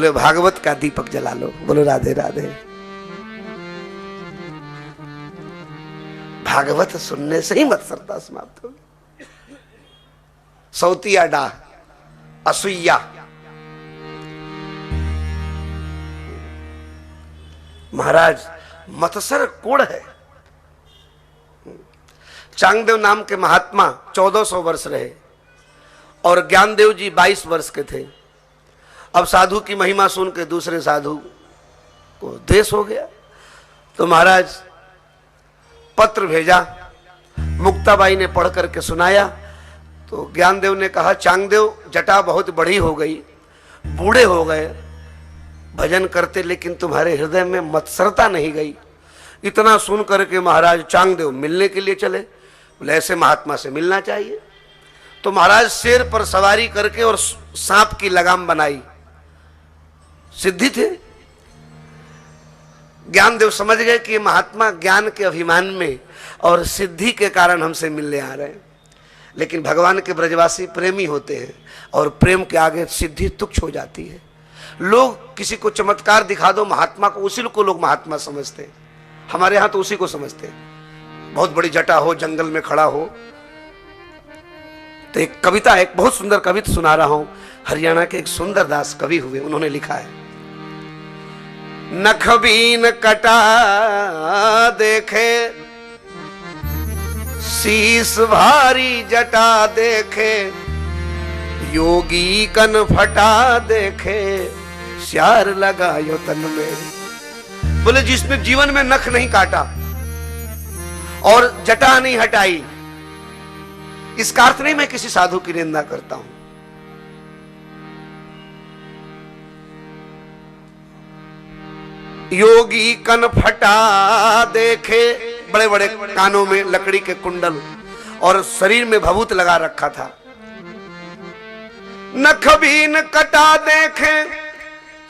बोले भागवत का दीपक जला लो। बोलो राधे राधे। भागवत सुनने से ही मत्सरता समाप्त होगी। सौतिया डाह, असूया, महाराज मत्सर कुड़ है। चांगदेव नाम के महात्मा 1400 वर्ष रहे और ज्ञानदेव जी 22 वर्ष के थे। अब साधु की महिमा सुन के दूसरे साधु को द्वेष हो गया, तो महाराज पत्र भेजा। मुक्ताबाई ने पढ़ करके सुनाया तो ज्ञानदेव ने कहा, चांगदेव जटा बहुत बड़ी हो गई, बूढ़े हो गए, भजन करते लेकिन तुम्हारे हृदय में मत्सरता नहीं गई। इतना सुन करके महाराज चांगदेव मिलने के लिए चले। बोले ऐसे महात्मा से मिलना चाहिए। तो महाराज शेर पर सवारी करके और सांप की लगाम बनाई। सिद्धि थे। ज्ञानदेव समझ गए कि ये महात्मा ज्ञान के अभिमान में और सिद्धि के कारण हमसे मिलने आ रहे हैं। लेकिन भगवान के ब्रजवासी प्रेमी होते हैं और प्रेम के आगे सिद्धि तुच्छ हो जाती है। लोग किसी को चमत्कार दिखा दो महात्मा को, उसी को लोग महात्मा समझते हैं। हमारे यहां तो उसी को समझते हैं। बहुत बड़ी जटा हो, जंगल में खड़ा हो। तो एक कविता, एक बहुत सुंदर कविता सुना रहा हूं। हरियाणा के एक सुंदर दास कवि हुए, उन्होंने लिखा है, नख बीन कटा देखे, शीस भारी जटा देखे, योगी कन फटा देखे, श्यार लगायो तन में। बोले जिसने जीवन में नख नहीं काटा और जटा नहीं हटाई, इसका अर्थ नहीं मैं किसी साधु की निंदा करता हूं। योगी कन फटा देखे, बड़े बड़े कानों में लकड़ी के कुंडल और शरीर में भभूत लगा रखा था। नख बीन कटा देखे,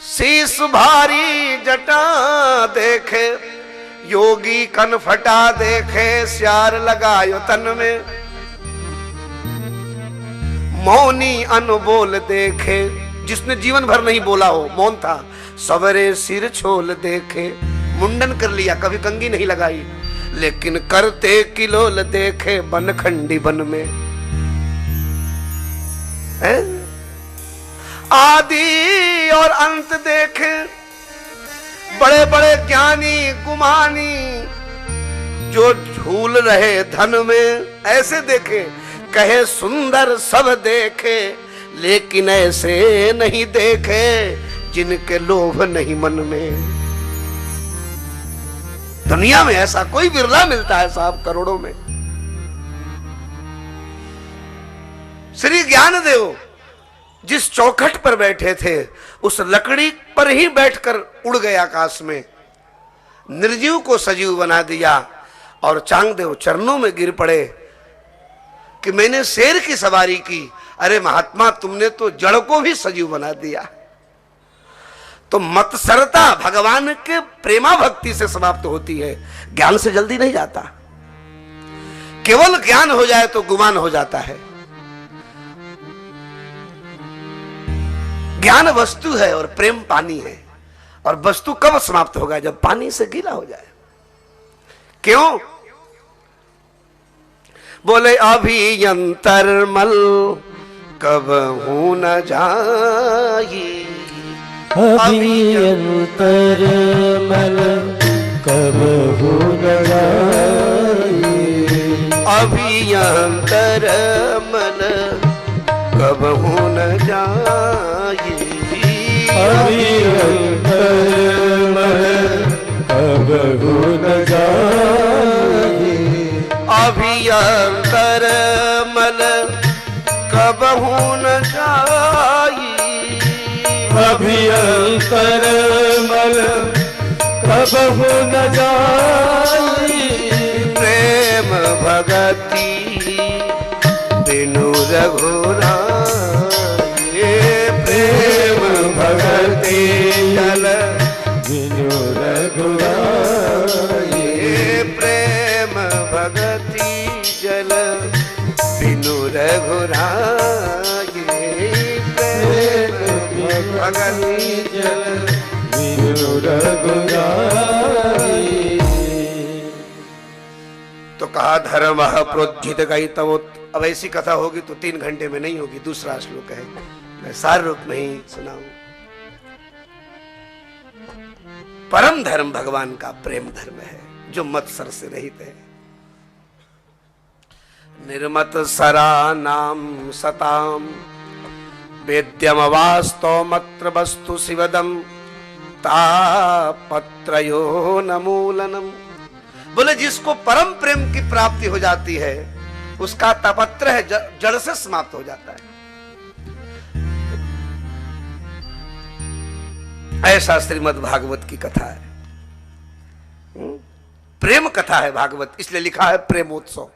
शीस भारी जटा देखे, योगी कन फटा देखे, श्यार लगायो तन में। मौनी अनबोल देखे, जिसने जीवन भर नहीं बोला हो, मौन था, सवरे सिर छोल देखे। मुंडन कर लिया, कभी कंगी नहीं लगाई, लेकिन करते किलोल देखे, बनखंडी बन में। आदि और अंत देखे, बड़े बड़े ज्ञानी गुमानी जो झूल रहे धन में, ऐसे देखे। कहे सुंदर सब देखे, लेकिन ऐसे नहीं देखे जिनके लोभ नहीं मन में। दुनिया में ऐसा कोई बिरला मिलता है साहब, करोड़ों में। श्री ज्ञानदेव जिस चौखट पर बैठे थे, उस लकड़ी पर ही बैठकर उड़ गए आकाश में, निर्जीव को सजीव बना दिया। और चांगदेव चरणों में गिर पड़े कि मैंने शेर की सवारी की, अरे महात्मा तुमने तो जड़ को भी सजीव बना दिया। तो मत्सरता भगवान के प्रेमा भक्ति से समाप्त होती है, ज्ञान से जल्दी नहीं जाता। केवल ज्ञान हो जाए तो गुमान हो जाता है। ज्ञान वस्तु है और प्रेम पानी है, और वस्तु कब समाप्त होगा? जब पानी से गीला हो जाए। क्यों? बोले अभियंतरमल कब हूं न जाई, अभियंतरमल कब हूं न जाई, अभियंतरमल कब हूं न जाई, अभियंतरमल कब हूं न जाई, अभियंतरमल कब हूं न जाई, अभियंतरमल कब हूं न जाई, प्रेम भगति बिनु रघुराई, प्रेम भगति जल बिनु रघुराई, प्रेम भगति जल बिनु रघुराई, प्रेम भगनी जल विनु रघुराई। तो कहा धर्म प्रोज्झित गई तब। अब ऐसी कथा होगी तो 3 घंटे में नहीं होगी। दूसरा श्लोक है, मैं सार रूप में ही सुनाऊं। परम धर्म भगवान का प्रेम धर्म है जो मत्सर से रहित है। निर्मत सरा नाम सताम वेद्यम वास्तव मत्र वस्तु शिवदम तापत्रयो नमूलनम। बोले जिसको परम प्रेम की प्राप्ति हो जाती है उसका तापत्र है जड़ से समाप्त हो जाता है। ऐसा श्रीमद् भागवत की कथा है। प्रेम कथा है भागवत, इसलिए लिखा है प्रेमोत्सव।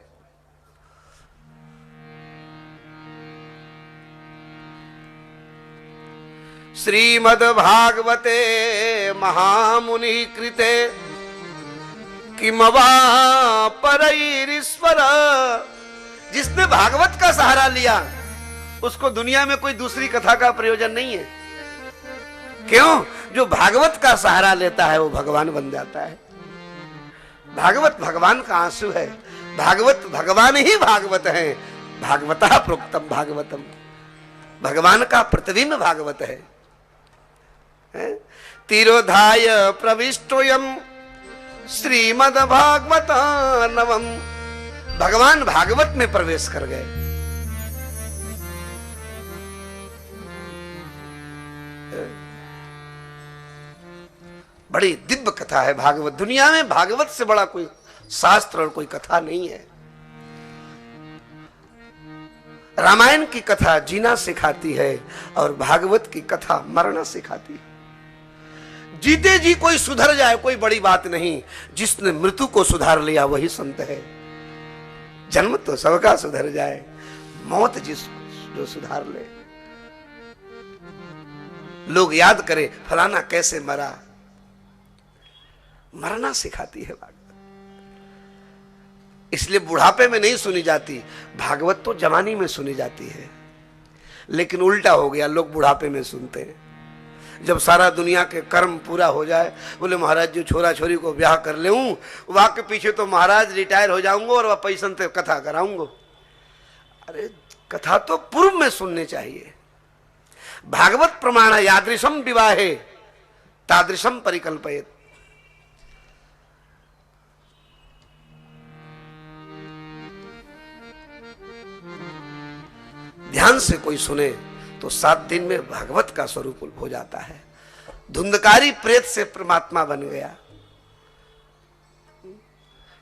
श्रीमद् भागवते महामुनि कृते किमवा परैरीश्वर। जिसने भागवत का सहारा लिया उसको दुनिया में कोई दूसरी कथा का प्रयोजन नहीं है। क्यों? जो भागवत का सहारा लेता है वो भगवान बन जाता है। भागवत भगवान का आंसू है। भागवत भगवान ही भागवत है। भागवता प्रोक्तम भागवतम। भगवान का प्रतिबिंब भागवत है। तिरोधाय प्रविष्टोयम श्रीमद् भागवत नवम। भगवान भागवत में प्रवेश कर गए। बड़ी दिव्य कथा है भागवत। दुनिया में भागवत से बड़ा कोई शास्त्र और कोई कथा नहीं है। रामायण की कथा जीना सिखाती है और भागवत की कथा मरना सिखाती है। जीते जी कोई सुधर जाए कोई बड़ी बात नहीं, जिसने मृत्यु को सुधार लिया वही संत है। जन्म तो सबका सुधर जाए, मौत जो सुधार ले। लोग याद करें फलाना कैसे मरा, मरना सिखाती है भागवत। इसलिए बुढ़ापे में नहीं सुनी जाती भागवत, तो जवानी में सुनी जाती है। लेकिन उल्टा हो गया, लोग बुढ़ापे में सुनते हैं। जब सारा दुनिया के कर्म पूरा हो जाए, बोले महाराज जो छोरा छोरी को ब्याह कर ले वहां के पीछे तो महाराज रिटायर हो जाऊंगा और वह पैसन से कथा कराऊंगा। अरे कथा तो पूर्व में सुननी चाहिए। भागवत प्रमाण यादृशम विवाहे तादृशम परिकल्पयेत। ध्यान से कोई सुने तो 7 दिन में भागवत का स्वरूप हो जाता है। धुंधकारी प्रेत से परमात्मा बन गया।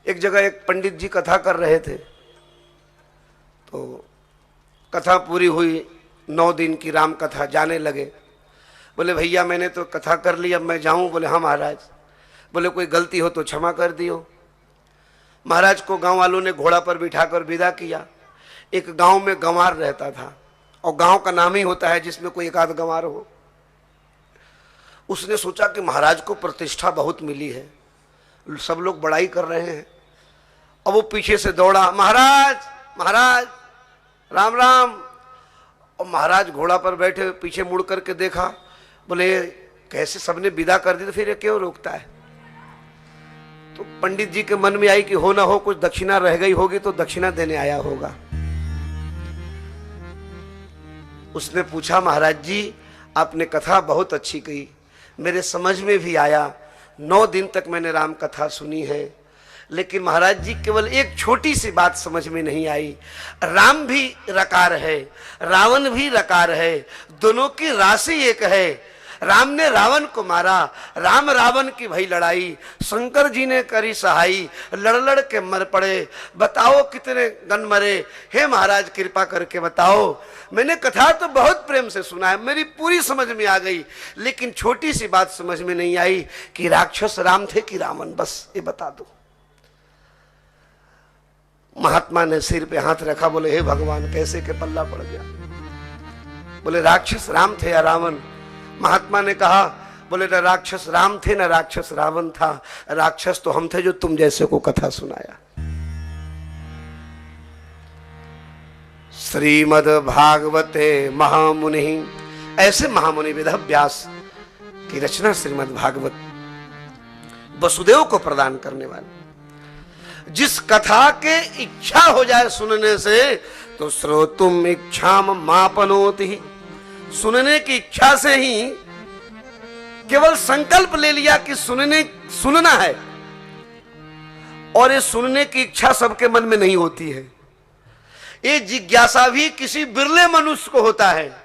एक जगह एक पंडित जी कथा कर रहे थे, तो कथा पूरी हुई, 9 दिन की राम कथा, जाने लगे। बोले भैया मैंने तो कथा कर ली, अब मैं जाऊं? बोले हाँ महाराज। बोले कोई गलती हो तो क्षमा कर दियो। महाराज को गांव वालों ने घोड़ा पर बिठाकर विदा किया। एक गांव में गंवार रहता था, और गांव का नाम ही होता है जिसमें कोई एक आध गंवार हो। उसने सोचा कि महाराज को प्रतिष्ठा बहुत मिली है, सब लोग बड़ाई कर रहे हैं। अब वो पीछे से दौड़ा, महाराज महाराज राम राम। और महाराज घोड़ा पर बैठे, पीछे मुड़ करके देखा, बोले कैसे सबने विदा कर दी तो फिर ये क्यों रोकता है? तो पंडित जी के मन में आई कि हो ना हो कुछ दक्षिणा रह गई होगी तो दक्षिणा देने आया होगा। उसने पूछा महाराज जी आपने कथा बहुत अच्छी कही, मेरे समझ में भी आया, 9 दिन तक मैंने राम कथा सुनी है, लेकिन महाराज जी केवल एक छोटी सी बात समझ में नहीं आई। राम भी रकार है, रावण भी रकार है, दोनों की राशि एक है। राम ने रावण को मारा, राम रावण की भई लड़ाई, शंकर जी ने करी सहाई, लड़ लड़ के मर पड़े, बताओ कितने गण मरे, हे महाराज कृपा करके बताओ। मैंने कथा तो बहुत प्रेम से सुना है, मेरी पूरी समझ में आ गई, लेकिन छोटी सी बात समझ में नहीं आई कि राक्षस राम थे कि रावण, बस ये बता दो। महात्मा ने सिर पे हाथ रखा, बोले हे भगवान कैसे के पल्ला पड़ गया। बोले राक्षस राम थे या रावण? महात्मा ने कहा, बोले न राक्षस राम थे न राक्षस रावण था, राक्षस तो हम थे जो तुम जैसे को कथा सुनाया। श्रीमद् भागवते महामुनि ऐसे महामुनि वेद व्यास की रचना श्रीमद् भागवत वसुदेव को प्रदान करने वाले। जिस कथा के इच्छा हो जाए सुनने से तो श्रोतुम इच्छाम मापनोति, सुनने की इच्छा से ही केवल संकल्प ले लिया कि सुनना है, और ये सुनने की इच्छा सबके मन में नहीं होती है। ये जिज्ञासा भी किसी बिरले मनुष्य को होता है।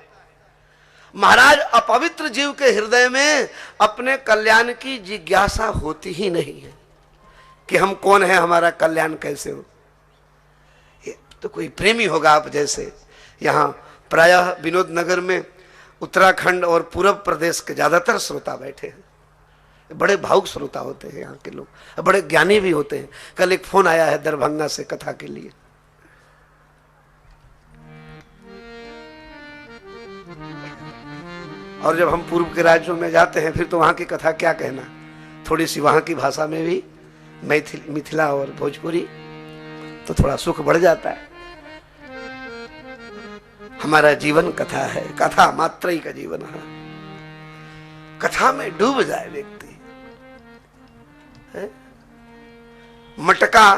महाराज, अपवित्र जीव के हृदय में अपने कल्याण की जिज्ञासा होती ही नहीं है कि हम कौन है, हमारा कल्याण कैसे हो। ये तो कोई प्रेमी होगा आप जैसे। यहाँ प्रायः विनोद नगर में उत्तराखंड और पूर्व प्रदेश के ज्यादातर श्रोता बैठे हैं। बड़े भावुक श्रोता होते हैं यहाँ के लोग, बड़े ज्ञानी भी होते हैं। कल एक फोन आया है दरभंगा से कथा के लिए। और जब हम पूर्व के राज्यों में जाते हैं फिर तो वहां की कथा क्या कहना, थोड़ी सी वहां की भाषा में भी मिथिला और भोजपुरी, तो थोड़ा सुख बढ़ जाता है। हमारा जीवन कथा है, कथा मात्र ही का जीवन है। कथा में डूब जाए व्यक्ति। मटका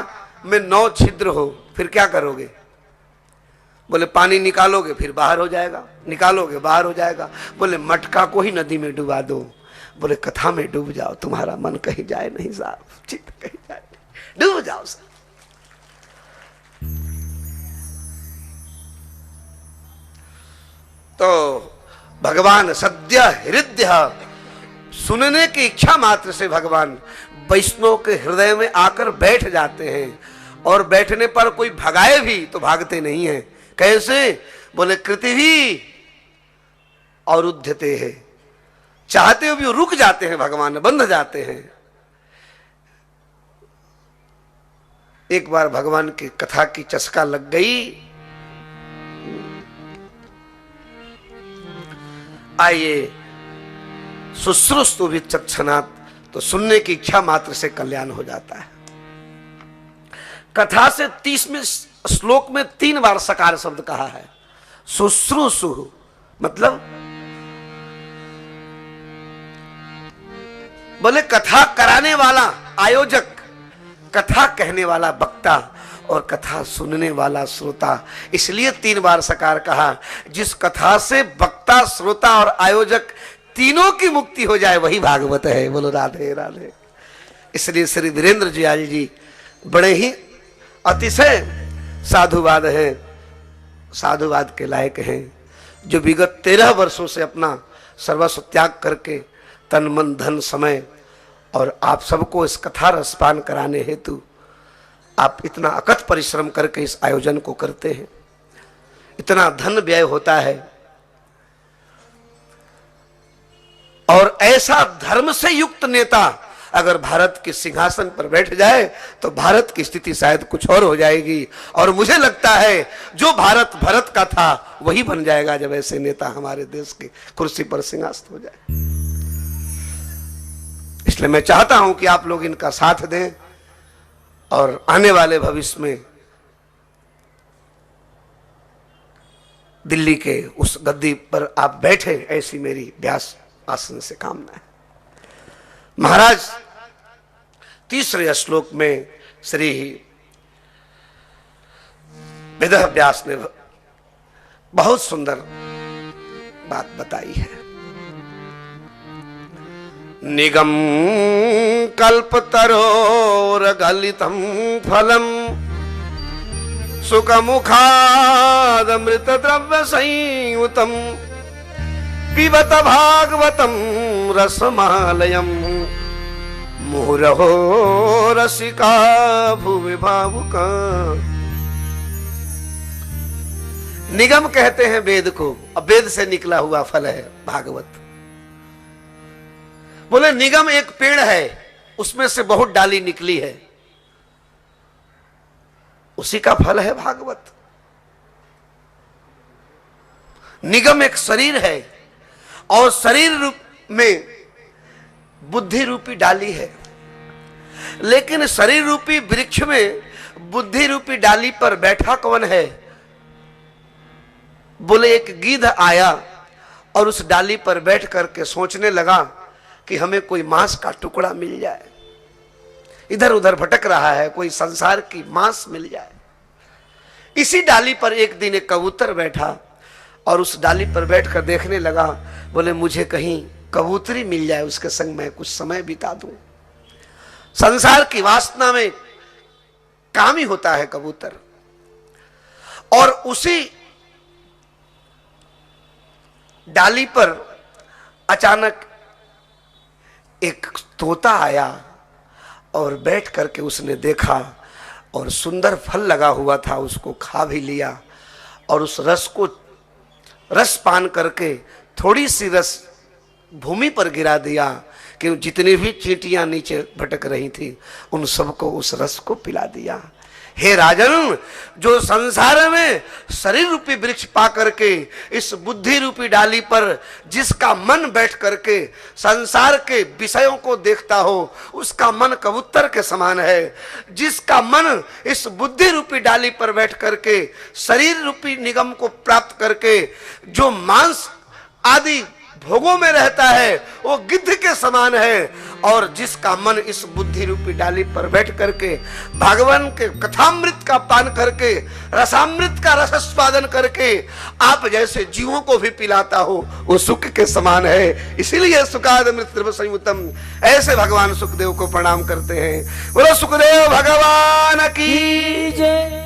में 9 छिद्र हो फिर क्या करोगे? बोले पानी निकालोगे फिर बाहर हो जाएगा, निकालोगे बाहर हो जाएगा। बोले मटका को ही नदी में डुबा दो। बोले कथा में डूब जाओ, तुम्हारा मन कहीं जाए नहीं साहब, चित्त कहीं जाए नहीं, डूब जाओ साहब। तो भगवान सद्य हृदय, सुनने की इच्छा मात्र से भगवान वैष्णव के हृदय में आकर बैठ जाते हैं। और बैठने पर कोई भगाए भी तो भागते नहीं है। कैसे? बोले कृतिभी और उद्यते है, चाहते हुए भी रुक जाते हैं, भगवान बंध जाते हैं। एक बार भगवान की कथा की चस्का लग गई। आइए शुश्रूषु विचक्षणात्, तो सुनने की इच्छा मात्र से कल्याण हो जाता है। कथा से 30वें श्लोक में 3 बार सकार शब्द कहा है। शुश्रूषु मतलब बोले कथा कराने वाला आयोजक, कथा कहने वाला वक्ता और कथा सुनने वाला श्रोता। इसलिए 3 बार सकार कहा। जिस कथा से वक्ता, श्रोता और आयोजक तीनों की मुक्ति हो जाए वही भागवत है। बोलो राधे राधे। इसलिए श्री वीरेंद्र जी बड़े ही अतिशय साधुवाद है, साधुवाद के लायक हैं, जो विगत 13 वर्षों से अपना सर्वस्व त्याग करके तन मन धन समय और आप सबको इस कथा रसपान कराने हेतु आप इतना अकथ परिश्रम करके इस आयोजन को करते हैं। इतना धन व्यय होता है और ऐसा धर्म से युक्त नेता अगर भारत के सिंहासन पर बैठ जाए तो भारत की स्थिति शायद कुछ और हो जाएगी। और मुझे लगता है जो भारत भरत का था वही बन जाएगा जब ऐसे नेता हमारे देश की कुर्सी पर सिंहासन हो जाए। इसलिए मैं चाहता हूं कि आप लोग इनका साथ दें और आने वाले भविष्य में दिल्ली के उस गद्दी पर आप बैठे, ऐसी मेरी व्यास आसन से कामना है। महाराज 3रे श्लोक में श्री वेद व्यास ने बहुत सुंदर बात बताई है। निगम कल्पतरोर गलितम फलम सुखमुखाद अमृत द्रव्य संयुतम पिबत भागवतम रसमालयम मुहुरहो रसिका भुवि भावुका। निगम कहते हैं वेद को, अब वेद से निकला हुआ फल है भागवत। बोले निगम एक पेड़ है, उसमें से बहुत डाली निकली है, उसी का फल है भागवत। निगम एक शरीर है और शरीर रूप में बुद्धि रूपी डाली है, लेकिन शरीर रूपी वृक्ष में बुद्धि रूपी डाली पर बैठा कौन है? बोले एक गिद्ध आया और उस डाली पर बैठ करके सोचने लगा कि हमें कोई मांस का टुकड़ा मिल जाए। इधर उधर भटक रहा है, कोई संसार की मांस मिल जाए। इसी डाली पर एक दिन एक कबूतर बैठा और उस डाली पर बैठकर देखने लगा। बोले मुझे कहीं कबूतरी मिल जाए, उसके संग मैं कुछ समय बिता दूं। संसार की वासना में काम ही होता है कबूतर। और उसी डाली पर अचानक एक तोता आया और बैठ करके उसने देखा और सुंदर फल लगा हुआ था, उसको खा भी लिया और उस रस पान करके थोड़ी सी रस भूमि पर गिरा दिया कि जितनी भी चींटियां नीचे भटक रही थी उन सबको उस रस को पिला दिया। हे राजन, जो संसार में शरीर रूपी वृक्ष पा करके इस बुद्धि रूपी डाली पर जिसका मन बैठ करके संसार के विषयों को देखता हो, उसका मन कबूतर के समान है। जिसका मन इस बुद्धि रूपी डाली पर बैठ करके शरीर रूपी निगम को प्राप्त करके जो मांस आदि भोगों में रहता है, वो गिद्ध के समान है। और जिसका मन इस बुद्धि रूपी डाली पर बैठ करके भगवान के कथामृत का पान करके रसामृत का रसस्वादन करके आप जैसे जीवों को भी पिलाता हो, वो सुख के समान है। इसीलिए सुखादमृत द्रव संयुतम, ऐसे भगवान सुखदेव को प्रणाम करते हैं। बोलो सुखदेव भगवान की जय।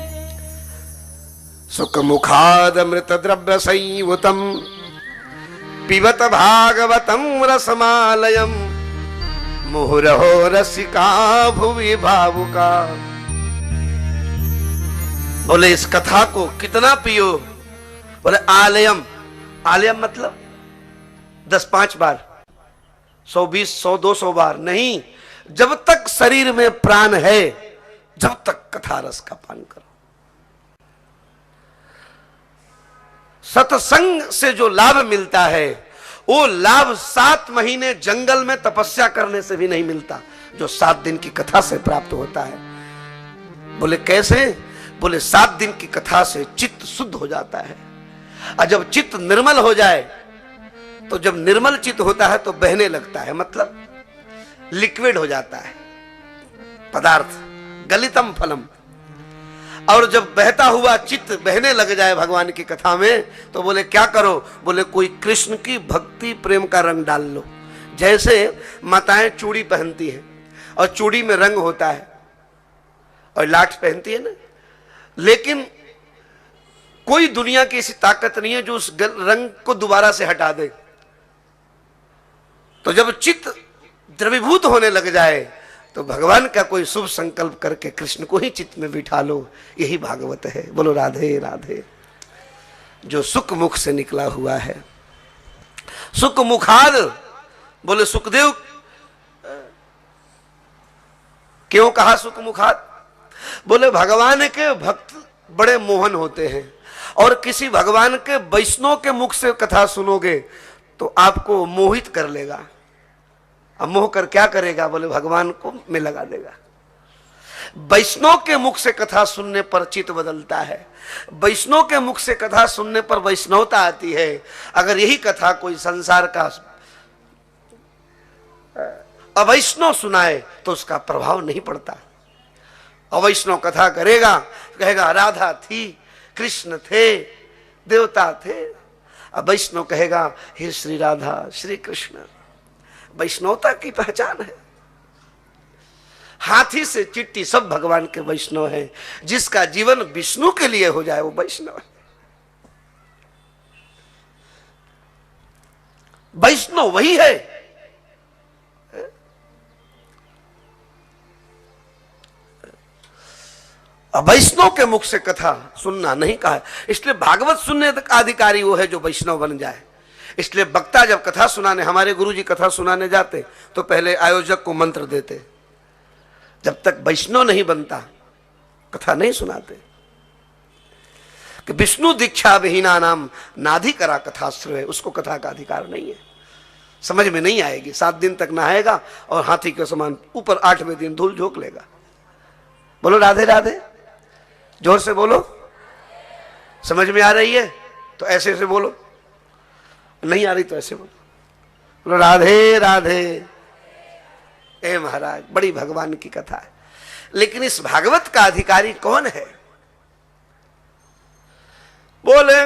सुख मुखादमृत द्रव्य संयुतम पिबत भागवतम रसमालयम मुहुरहो रसिका भुवि भावुका। बोले इस कथा को कितना पियो? बोले आलयम, आलयम मतलब 10-5 बार, 120, 100, 200 बार नहीं, जब तक शरीर में प्राण है जब तक कथा रस का पान करो। सत्संग से जो लाभ मिलता है वो लाभ 7 महीने जंगल में तपस्या करने से भी नहीं मिलता, जो 7 दिन की कथा से प्राप्त होता है। बोले कैसे? बोले 7 दिन की कथा से चित्त शुद्ध हो जाता है। और जब चित्त निर्मल हो जाए, तो जब निर्मल चित्त होता है तो बहने लगता है, मतलब लिक्विड हो जाता है पदार्थ, गलितम फलम। और जब बहता हुआ चित्त बहने लग जाए भगवान की कथा में, तो बोले क्या करो? बोले कोई कृष्ण की भक्ति प्रेम का रंग डाल लो। जैसे माताएं चूड़ी पहनती हैं और चूड़ी में रंग होता है और लाट पहनती है ना, लेकिन कोई दुनिया की ऐसी ताकत नहीं है जो उस रंग को दोबारा से हटा दे। तो जब चित्त द्रवीभूत होने लग जाए तो भगवान का कोई शुभ संकल्प करके कृष्ण को ही चित्त में बिठा लो। यही भागवत है। बोलो राधे राधे। जो सुख मुख से निकला हुआ है, सुख मुखाद। बोले सुखदेव क्यों कहा सुख मुखाद? बोले भगवान के भक्त बड़े मोहन होते हैं, और किसी भगवान के वैष्णव के मुख से कथा सुनोगे तो आपको मोहित कर लेगा। अब मोह कर क्या करेगा? बोले भगवान को में लगा देगा। वैष्णव के मुख से कथा सुनने पर चित्त बदलता है, वैष्णव के मुख से कथा सुनने पर वैष्णवता आती है। अगर यही कथा कोई संसार का अवैष्णव सुनाए तो उसका प्रभाव नहीं पड़ता। अवैष्णव कथा करेगा, कहेगा राधा थी, कृष्ण थे, देवता थे। अब वैष्णव कहेगा हे श्री राधा श्री कृष्ण। वैष्णवता की पहचान है। हाथी से चिट्टी सब भगवान के वैष्णव हैं। जिसका जीवन विष्णु के लिए हो जाए वो वैष्णव है। वैष्णव वही है। वैष्णव के मुख से कथा सुनना नहीं कहा, इसलिए भागवत सुनने का अधिकारी वो है जो वैष्णव बन जाए। इसलिए वक्ता जब कथा सुनाने, हमारे गुरुजी कथा सुनाने जाते तो पहले आयोजक को मंत्र देते। जब तक वैष्णव नहीं बनता कथा नहीं सुनाते। कि विष्णु दीक्षा विहीना नाम नाधि करा कथा श्रय, उसको कथा का अधिकार नहीं है। समझ में नहीं आएगी। 7 दिन तक नहाएगा और हाथी के समान ऊपर 8वें दिन धूल झोंक लेगा। बोलो राधे राधे, जोर से बोलो। समझ में आ रही है तो ऐसे ऐसे बोलो। नहीं आ रही तो ऐसे बोलो, राधे राधे। ए महाराज, बड़ी भगवान की कथा है, लेकिन इस भागवत का अधिकारी कौन है? बोले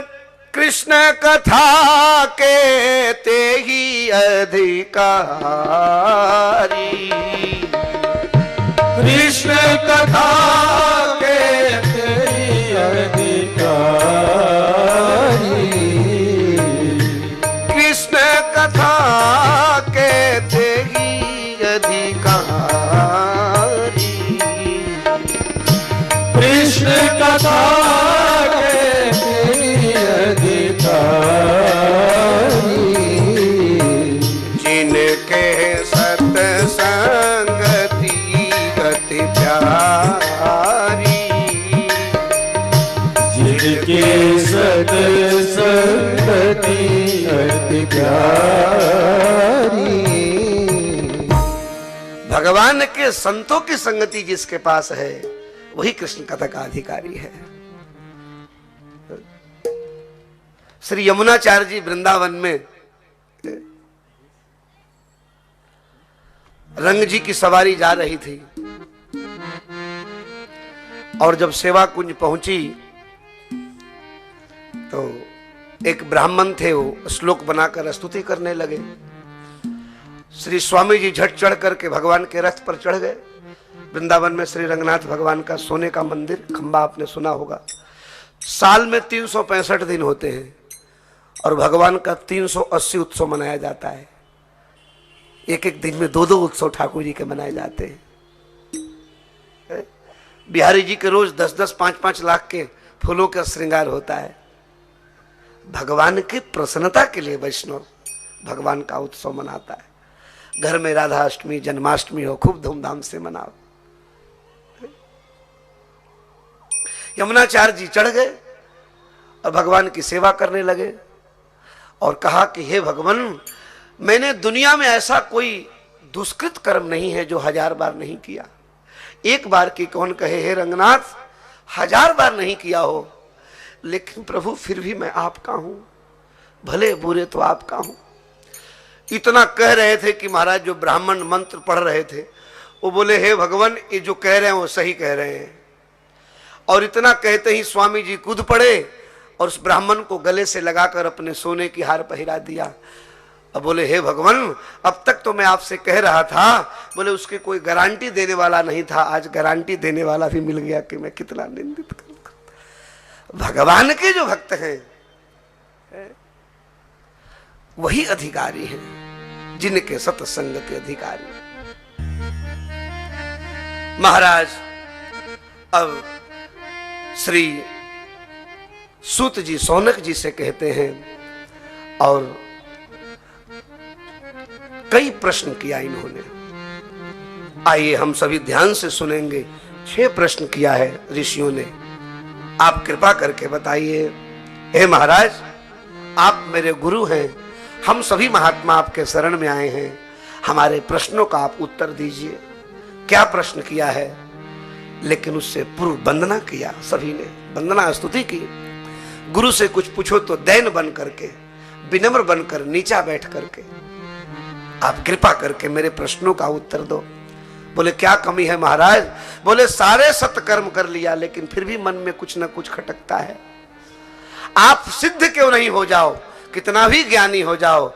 कृष्ण कथा के ते ही अधिकारी, कृष्ण कथा के तेरी अधिकारी, कृष्ण कथा के ते ही अधिकारी, कृष्ण कथा के तेरी अधिकारी, जिनके सत्संगति गति प्यारी, जिनके सत्संगति अति प्यारी। भगवान के संतों की संगति जिसके पास है वही कृष्ण कथा का अधिकारी है। श्री यमुनाचार्य जी वृंदावन में रंग जी की सवारी जा रही थी और जब सेवा कुंज पहुंची तो एक ब्राह्मण थे, वो श्लोक बनाकर स्तुति करने लगे। श्री स्वामी जी झट चढ़ करके भगवान के रथ पर चढ़ गए। वृंदावन में श्री रंगनाथ भगवान का सोने का मंदिर, खंबा आपने सुना होगा। साल में 365 दिन होते हैं और भगवान का 380 उत्सव मनाया जाता है। एक एक दिन में दो दो उत्सव ठाकुर जी के मनाए जाते हैं। बिहारी जी के रोज 10-10, 5-5 लाख के फूलों का श्रृंगार होता है। भगवान की प्रसन्नता के लिए वैष्णव भगवान का उत्सव मनाता है। घर में राधा अष्टमी, जन्माष्टमी हो, खूब धूमधाम से मनाओ। यमुनाचार्य जी चढ़ गए और भगवान की सेवा करने लगे और कहा कि हे भगवान, मैंने दुनिया में ऐसा कोई दुष्कृत कर्म नहीं है जो 1000 बार नहीं किया। एक बार की कौन कहे, हे रंगनाथ 1000 बार नहीं किया हो, लेकिन प्रभु फिर भी मैं आपका हूं, भले बुरे तो आपका हूं। इतना कह रहे थे कि महाराज जो ब्राह्मण मंत्र पढ़ रहे थे वो बोले, हे भगवान, ये जो कह रहे हैं वो सही कह रहे हैं। और इतना कहते ही स्वामी जी कूद पड़े और उस ब्राह्मण को गले से लगाकर अपने सोने की हार पहरा दिया। अब बोले, हे भगवान, अब तक तो मैं आपसे कह रहा था, बोले उसके कोई गारंटी देने वाला नहीं था, आज गारंटी देने वाला भी मिल गया कि मैं कितना निंदित करूं। भगवान के जो भक्त हैं वही अधिकारी हैं, जिनके सत्संगति अधिकारी। महाराज अब श्री सूत जी सौनक जी से कहते हैं और कई प्रश्न किया इन्होंने। आइए हम सभी ध्यान से सुनेंगे। 6 प्रश्न किया है ऋषियों ने। आप कृपा करके बताइए, हे महाराज, आप मेरे गुरु हैं, हम सभी महात्मा आपके शरण में आए हैं, हमारे प्रश्नों का आप उत्तर दीजिए। क्या प्रश्न किया है? लेकिन उससे पूर्व वंदना किया। सभी ने वंदना स्तुति की। गुरु से कुछ पूछो तो दैन बन करके, विनम्र बनकर, नीचा बैठ करके आप कृपा करके मेरे प्रश्नों का उत्तर दो। बोले, क्या कमी है महाराज? बोले, सारे सत्कर्म कर लिया लेकिन फिर भी मन में कुछ न कुछ खटकता है। आप सिद्ध क्यों नहीं हो जाओ, कितना भी ज्ञानी हो जाओ,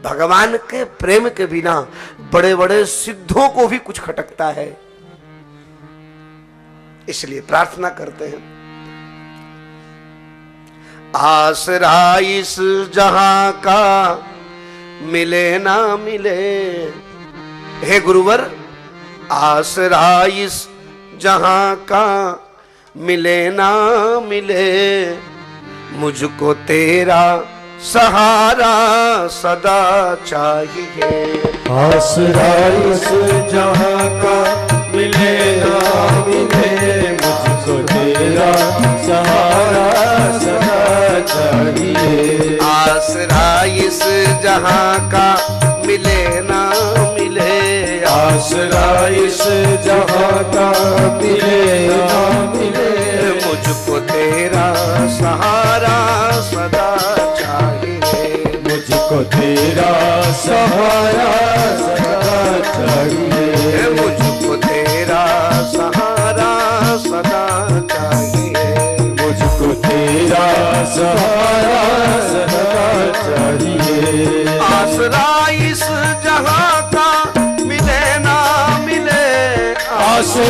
भगवान के प्रेम के बिना बड़े बड़े सिद्धों को भी कुछ खटकता है। इसलिए प्रार्थना करते हैं, आसरा इस जहां का मिले ना मिले। हे गुरुवर, आसरा इस जहां का मिले ना मिले, मुझको तेरा सहारा सदा चाहिए। आसरा इस जहां का मिले ना मिले, मुझको तेरा सहारा सदा चाहिए। आसरा इस जहां का मिले ना मिले, आसरा इस जहां का मिले ना मिले, मुझको तेरा सहारा सदा चाहिए। मुझको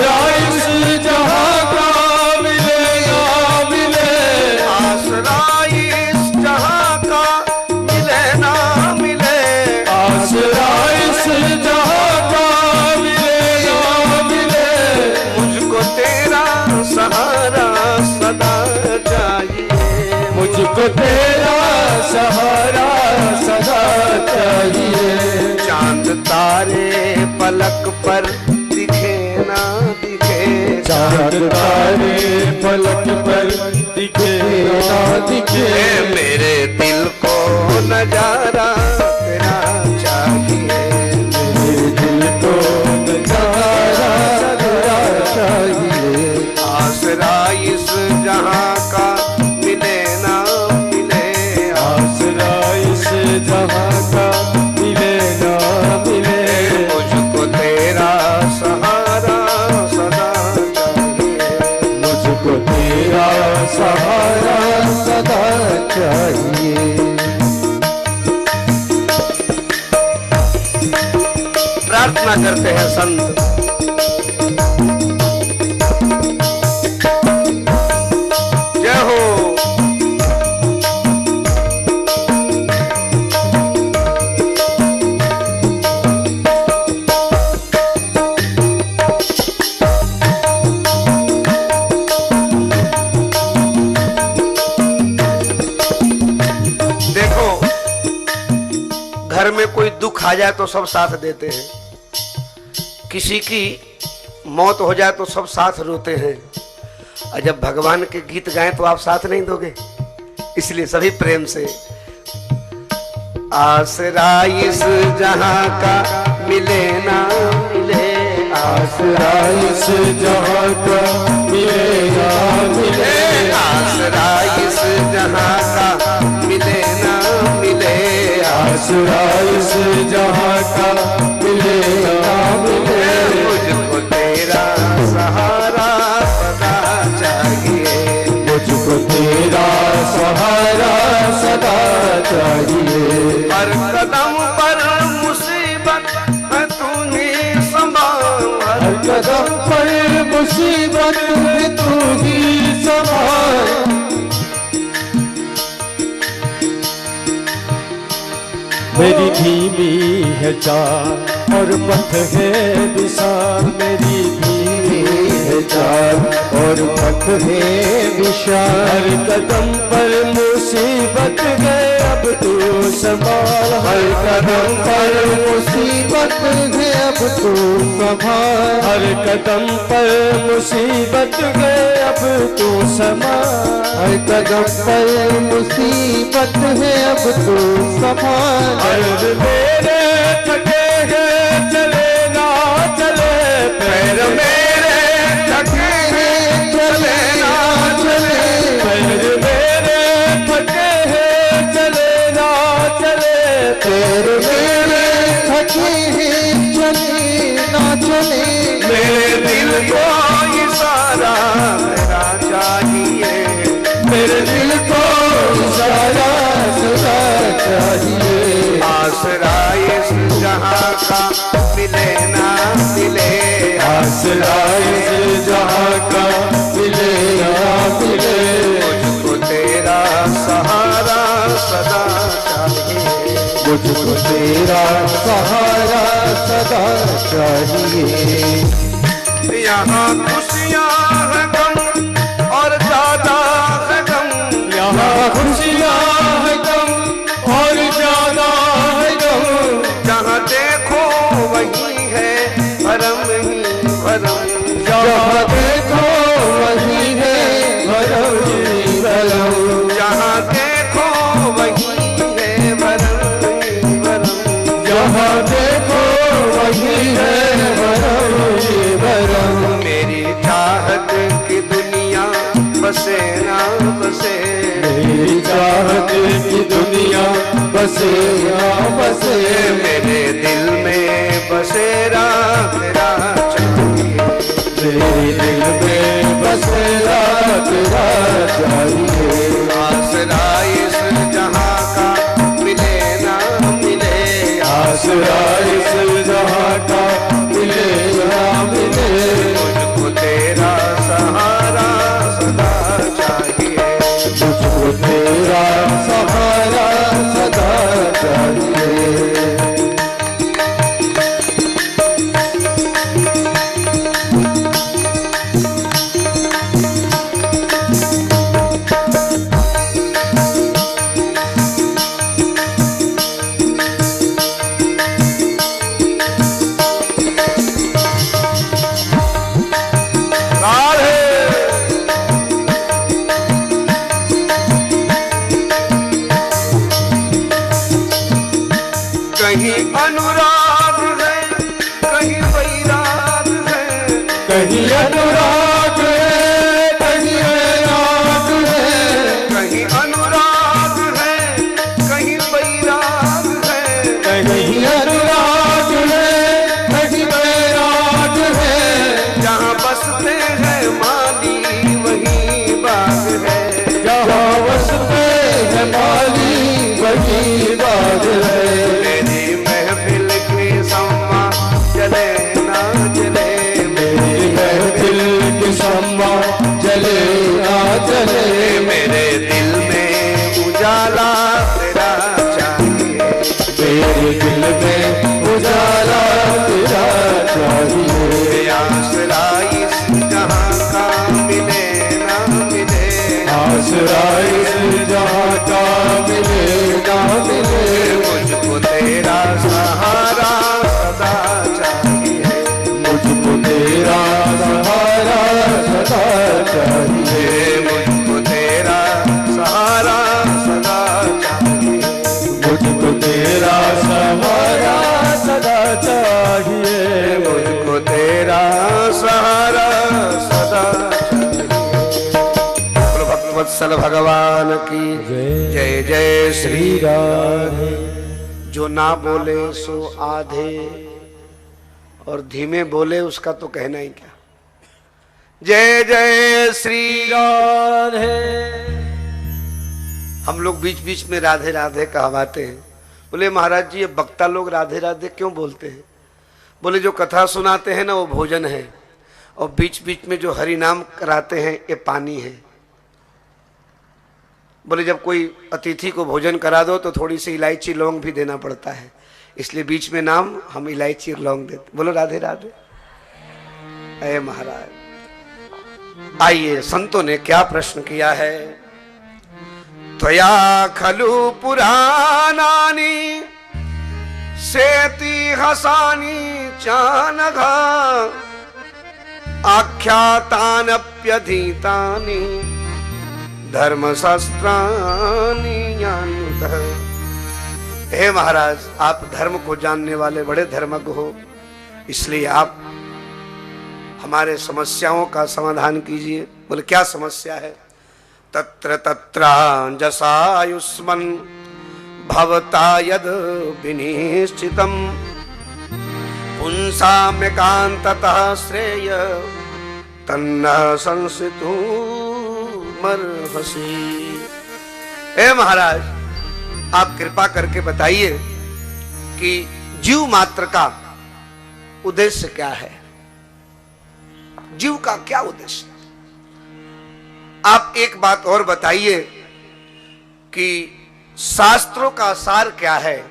आसरा इस जहां का मिले ना मिले, आसरा इस जहां का मिले ना मिले, आसरा इस जहां का मिले ना मिले, मुझको तेरा सहारा सदा चाहिए, मुझको तेरा सहारा सदा चाहिए। चांद तारे पलक पर दिखे ना दिखे, चांद तारे पलक पर दिखे ना दिखे, मेरे दिल को नजारा तेरा चाहिए, मेरे दिल को नजारा तेरा चाहिए। आसरा इस जहां का मिले ना मिले, आसरा इस जहां का मिले ना मिले, मुझको तेरा सहारा सदा चाहिए, मुझको तेरा सहारा सदा चाहिए। प्रार्थना करते हैं संत। जय हो। देखो, घर में कोई दुख आ जाए तो सब साथ देते हैं, किसी की मौत हो जाए तो सब साथ रोते हैं, और जब भगवान के गीत गाएं तो आप साथ नहीं दोगे, इसलिए सभी प्रेम से आसरा इस जहां का मिले ना मिले, आसरा इस जहां का मिले ना मिले, आसरा इस जहां का मिले ना मिले, आसरा इस जहां का मिले ना मिले, मुझको तेरा सहारा सदा चाहिए, मुझको तेरा सहारा सदा चाहिए। हर कदम पर मुसीबत है तूने संभाल, हर कदम पर मुसीबत है तू ही संभाल, मेरी धीमी है चाल और पथ है विशाल, मेरी धीमी है चाल और पथ है विशाल, हर कदम पर मुसीबत है अब तू संभाल, हर कदम पर मुसीबत है अब तू संभाल, हर कदम पर मुसीबत है अब तू संभाल, हर कदम पर मुसीबत है अब तू संभाल, पैर मेरे थके हैं चले ना चले, पैर मेरे थके हैं चले ना चले, पैर मेरे थके हैं चले ना चले, पैर मेरे थके हैं चले ना चले, मेरे दिल को इशारा तेरा चाहिए, मेरे दिल को इशारा सदा चाहिए। आसरा इस जहां का मिले ना मिले, आसरा इस जहां का मिले ना मिले, मुझको तेरा सहारा सदा चाहिए, मुझको तेरा सहारा सदा चाहिए। यहाँ खुशियाँ है गम और ज्यादा है गम, यहाँ खुशियाँ है गम और ज्यादा है गम, जहाँ देखो वही है भरम ही भरम, जहाँ देखो वही है भरम ही भरम, जहाँ देखो वही है भरम ही भरम, जहाँ देखो वही है भरम ही भरम, मेरी चाहत की दुनिया बसे ना बसे, मेरी चाहत की दुनिया बसे ना बसे, मेरे दिल में बसेरा तेरा चाहिए, मेरे दिल में बसेरा तेरा चाहिए। आसरा इस जहां का मिले ना मिले, आसरा इस जहां का मिले ना मिले, मुझको अनुराग है, कहीं वैराग है, कहीं अनुराग है, कहीं वैराग है, कहीं अनुराग है, कहीं वैराग है, जहाँ बसते हैं माली वही बाग है, जहाँ बसते हैं माली वही बाग है। मेरी महफिल की सम्मा जले ना जले, मेरी महफिल की सम्मा जले ना जले, मेरे दिल में उजाला तेरा चाहिए, मेरे दिल में उजाला तेरा चाहिए। आसरा इस जहां का मिले ना मिले, आसरा इस जहां का मिले ना मिले, मुझको तेरा सहारा सदा चाहिए, मुझको तेरा सहारा सदा चाहिए, मुझको तेरा सहारा सदा चाहिए, मुझको तेरा सहारा सदा चाहिए, मुझको तेरा सहारा सदा चाहिए। बोलो भक्तवत्सल भगवान की जय जय श्री राधे। जो ना बोले सो आधे और धीमे बोले उसका तो कहना ही क्या। जय जय श्री राधे। हम लोग बीच बीच में राधे राधे कहवाते हैं। बोले महाराज जी ये वक्ता लोग राधे राधे क्यों बोलते हैं? बोले जो कथा सुनाते हैं ना वो भोजन है, और बीच बीच में जो हरि नाम कराते हैं ये पानी है। बोले जब कोई अतिथि को भोजन करा दो तो थोड़ी सी इलायची लौंग भी देना पड़ता है, इसलिए बीच में नाम हम इलायची लौंग देते। बोलो राधे राधे। अरे महाराज आइए, संतों ने क्या प्रश्न किया है। त्वया खलु पुराणानि सेति हसानि चानघा आख्यातान्यधीतानि धर्मशास्त्राणि यानुतः। हे महाराज आप धर्म को जानने वाले बड़े धर्मज्ञ हो, इसलिए आप हमारे समस्याओं का समाधान कीजिए। बोले क्या समस्या है? तत्र तत्रांजसायुष्मन् भवता यद विनिश्चितम् पुंसाम्यकान्ततः श्रेय तन्न संसितुमर्हसि। हे महाराज आप कृपा करके बताइए कि जीव मात्र का उद्देश्य क्या है? जीव का क्या उद्देश्य? आप एक बात और बताइए कि शास्त्रों का सार क्या है?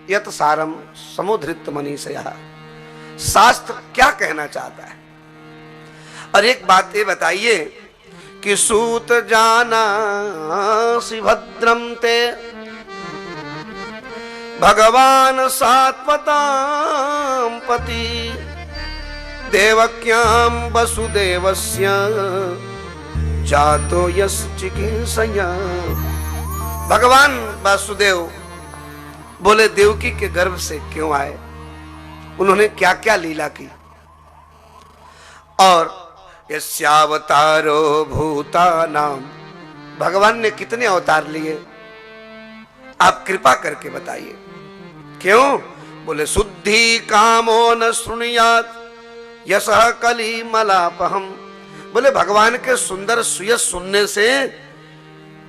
यत सारम समुद्धृत मनीषया। शास्त्र क्या कहना चाहता है? और एक बात ये बताइए कि सूत जानासि भद्रम ते भगवान सात्वतां पति देवक्यां वसुदेवस्य जातो यस् चिकित्सया। भगवान वासुदेव बोले देवकी के गर्भ से क्यों आए, उन्होंने क्या क्या लीला की, और यस्यावतारो भूतानाम भगवान ने कितने अवतार लिए, आप कृपा करके बताइए। क्यों? बोले शुद्धि कामो न सुनियात यशः कली मलापहम। बोले भगवान के सुंदर सुयश सुनने से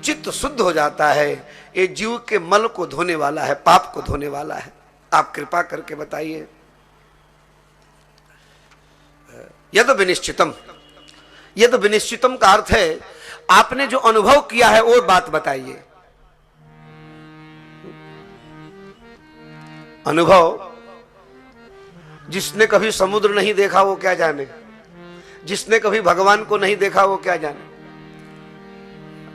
चित्त शुद्ध हो जाता है, ये जीव के मल को धोने वाला है, पाप को धोने वाला है। आप कृपा करके बताइए। यद विनिश्चितम, यद विनिश्चितम का अर्थ है आपने जो अनुभव किया है वो बात बताइए। अनुभव, जिसने कभी समुद्र नहीं देखा वो क्या जाने, जिसने कभी भगवान को नहीं देखा वो क्या जाने।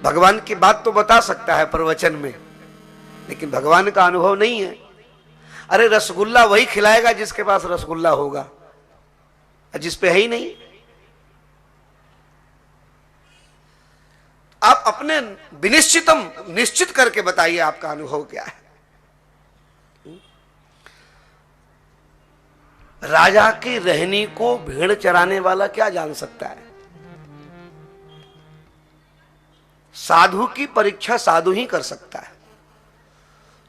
भगवान की बात तो बता सकता है प्रवचन में, लेकिन भगवान का अनुभव नहीं है। अरे रसगुल्ला वही खिलाएगा जिसके पास रसगुल्ला होगा, जिस पे है ही नहीं। आप अपने विनिश्चितम निश्चित करके बताइए आपका अनुभव क्या है। राजा की रहनी को भेड़ चराने वाला क्या जान सकता है? साधु की परीक्षा साधु ही कर सकता है।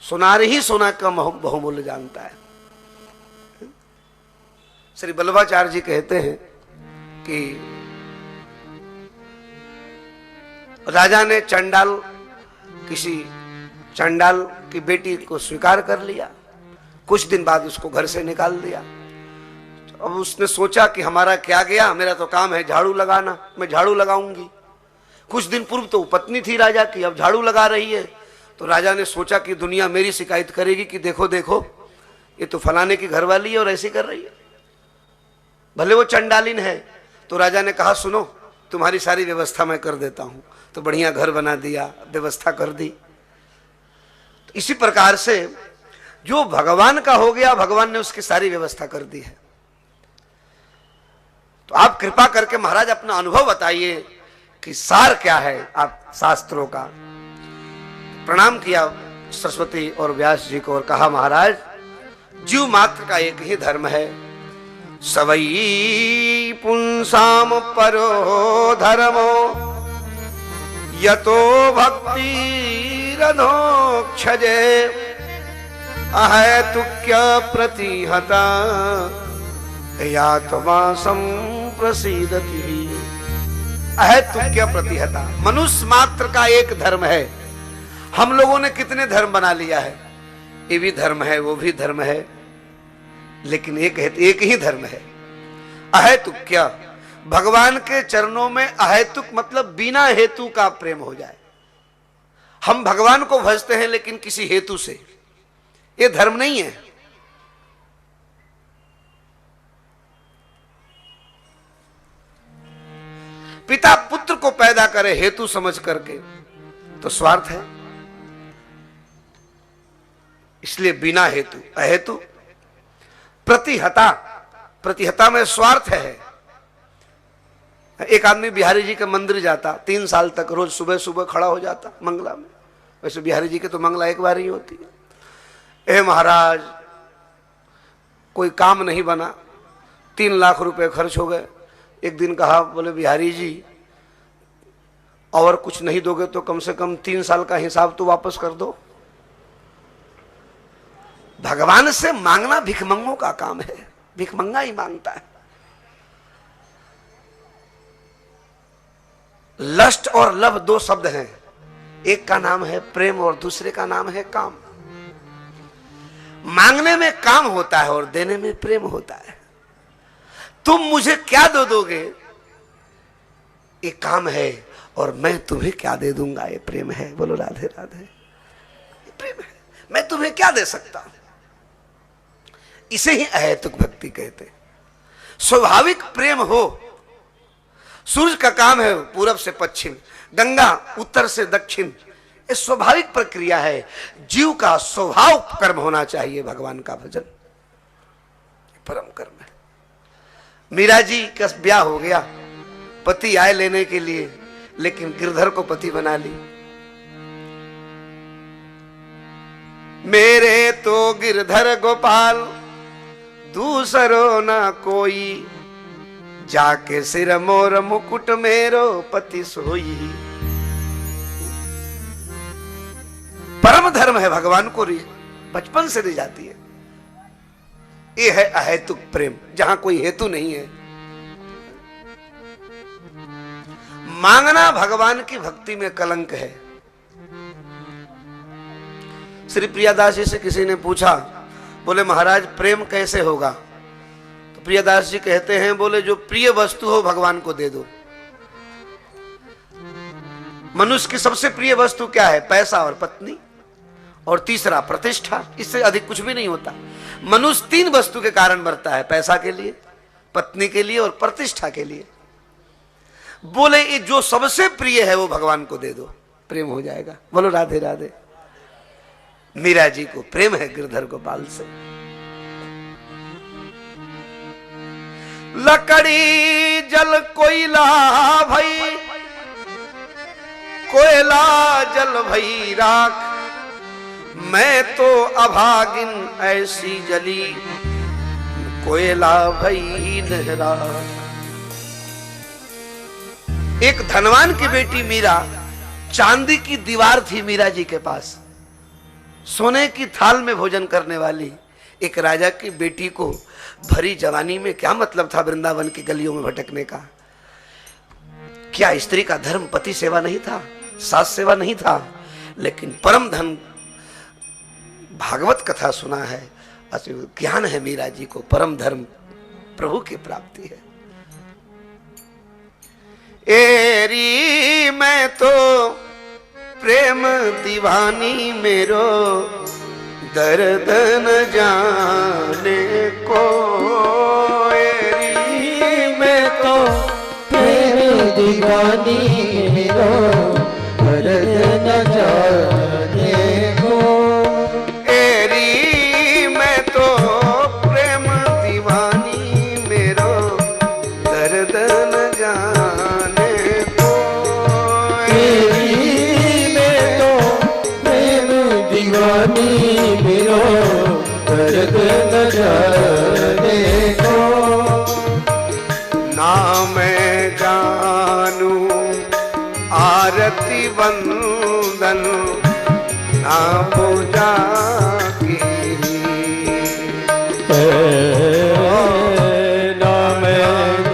सुनार ही सोना का बहुमूल्य जानता है। श्री बल्लभाचार्य जी कहते हैं कि राजा ने किसी चंडाल की बेटी को स्वीकार कर लिया। कुछ दिन बाद उसको घर से निकाल दिया। अब उसने सोचा कि हमारा क्या गया, मेरा तो काम है झाड़ू लगाना, मैं झाड़ू लगाऊंगी। कुछ दिन पूर्व तो पत्नी थी राजा की, अब झाड़ू लगा रही है। तो राजा ने सोचा कि दुनिया मेरी शिकायत करेगी कि देखो देखो ये तो फलाने की घरवाली है और ऐसी कर रही है, भले वो चंडालिन है। तो राजा ने कहा सुनो, तुम्हारी सारी व्यवस्था मैं कर देता हूं। तो बढ़िया घर बना दिया, व्यवस्था कर दी। तो इसी प्रकार से जो भगवान का हो गया, भगवान ने उसकी सारी व्यवस्था कर दी है। तो आप कृपा करके महाराज अपना अनुभव बताइए कि सार क्या है आप शास्त्रों का। प्रणाम किया सरस्वती और व्यास जी को और कहा महाराज, जीव मात्र का एक ही धर्म है, सवई पुंसाम परो धर्मो यतो भक्ति रधोक्षजे अहेतुक्य प्रतिहता यात्मा संप्रसीदति। अहेतुक्य प्रतिहता, मनुष्य मात्र का एक धर्म है। हम लोगों ने कितने धर्म बना लिया है, ये भी धर्म है वो भी धर्म है, लेकिन एक ही धर्म है, अहेतुक्य। भगवान के चरणों में अहेतुक मतलब बिना हेतु का प्रेम हो जाए। हम भगवान को भजते हैं लेकिन किसी हेतु से, ये धर्म नहीं है। पिता पुत्र को पैदा करे हेतु समझ करके तो स्वार्थ है, इसलिए बिना हेतु अहेतु। प्रतिहता, प्रतिहता में स्वार्थ है। एक आदमी बिहारी जी के मंदिर जाता, 3 साल तक रोज सुबह सुबह खड़ा हो जाता मंगला में। वैसे बिहारी जी के तो मंगला एक बार ही होती है। महाराज कोई काम नहीं बना, 3 लाख रुपए खर्च हो गए। एक दिन कहा, बोले बिहारी जी और कुछ नहीं दोगे तो कम से कम 3 साल का हिसाब तो वापस कर दो। भगवान से मांगना भिखमंगों का काम है, भिखमंगा ही मांगता है। लस्ट और लव 2 शब्द हैं, एक का नाम है प्रेम और दूसरे का नाम है काम। मांगने में काम होता है और देने में प्रेम होता है। तुम मुझे क्या दे दोगे, ये काम है, और मैं तुम्हें क्या दे दूंगा, ये प्रेम है। बोलो राधे राधे। ये प्रेम है, मैं तुम्हें क्या दे सकता हूं। इसे ही अहेतुक भक्ति कहते हैं। स्वाभाविक प्रेम हो। सूर्य का काम है पूरब से पश्चिम, गंगा उत्तर से दक्षिण, ये स्वाभाविक प्रक्रिया है। जीव का स्वभाव कर्म होना चाहिए भगवान का भजन, परम कर्म है। मीरा जी का ब्याह हो गया, पति आए लेने के लिए, लेकिन गिरधर को पति बना ली। मेरे तो गिरधर गोपाल दूसरो ना कोई, जाके सिर मोर मुकुट मेरो पति सोई। परम धर्म है, भगवान को बचपन से दी जाती है। ये है अहेतुक प्रेम, जहां कोई हेतु नहीं है। मांगना भगवान की भक्ति में कलंक है। श्री प्रियादास जी से किसी ने पूछा, बोले महाराज प्रेम कैसे होगा? तो प्रियादास जी कहते हैं, बोले जो प्रिय वस्तु हो भगवान को दे दो। मनुष्य की सबसे प्रिय वस्तु क्या है? पैसा और पत्नी, और तीसरा प्रतिष्ठा। इससे अधिक कुछ भी नहीं होता। मनुष्य 3 वस्तु के कारण मरता है, पैसा के लिए, पत्नी के लिए और प्रतिष्ठा के लिए। बोले ये जो सबसे प्रिय है वो भगवान को दे दो, प्रेम हो जाएगा। बोलो राधे राधे। मीरा जी को प्रेम है गिरधर गोपाल से। लकड़ी जल कोयला भई, कोयला जल भई राख, मैं तो अभागिन ऐसी जली, कोयला भई नहरा। एक धनवान की बेटी मीरा, चांदी की दीवार थी मीरा जी के पास, सोने की थाल में भोजन करने वाली एक राजा की बेटी को भरी जवानी में क्या मतलब था वृंदावन की गलियों में भटकने का? क्या स्त्री का धर्म पति सेवा नहीं था, सास सेवा नहीं था? लेकिन परम धन भागवत कथा सुना है, ज्ञान है मीरा जी को, परम धर्म प्रभु की प्राप्ति है। एरी मैं तो प्रेम दीवानी मेरो, दर्द न जाने को। एरी मैं तो प्रेम दीवानी मेरो, दर्द न जाने को। एरी मैं तो प्रेम दीवानी मेरो, दर्द न जाने को। एरी मैं तो प्रेम दीवानी मेरो, दर्द न जाने को। ना मैं जानू आरती वंदन, ना पूजा की। ना मैं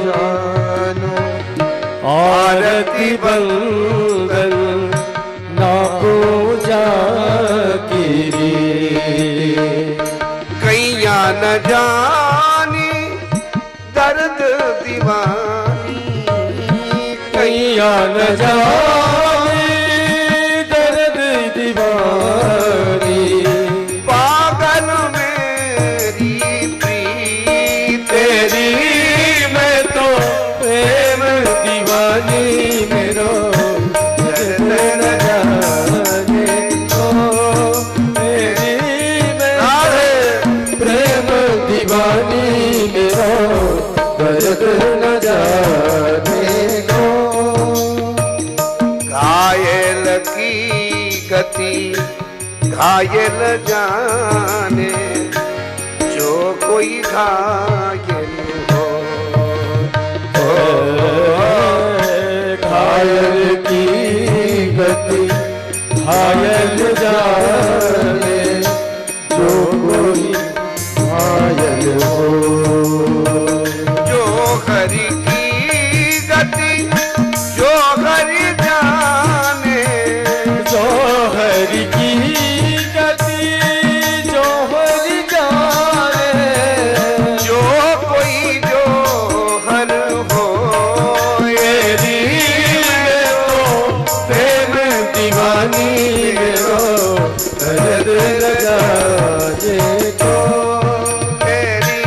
जानू आरती वंदन, ना पूजा की। कैया न जानी दर्द दीवानी, कैया न जाने दर्द दीवानी। पागल मेरी प्रीत तेरी मैं तो प्रेम दीवानी मेरो, दर्द न जाने को। तेरी मैं प्रेम दीवानी मेरो, दर्द न जाने को। घायल की गति घायल जाने, जो कोई घायल हो। घायल की गति घायल जाने, जो कोई घायल हो। जो हरि की गति जो हरि जाने, जो हरि की गति जो हरि जाने, जो कोई जो हर हो। तेरी मैं तो प्रेम दीवानी मेरो, दर्द न जाने को। तेरी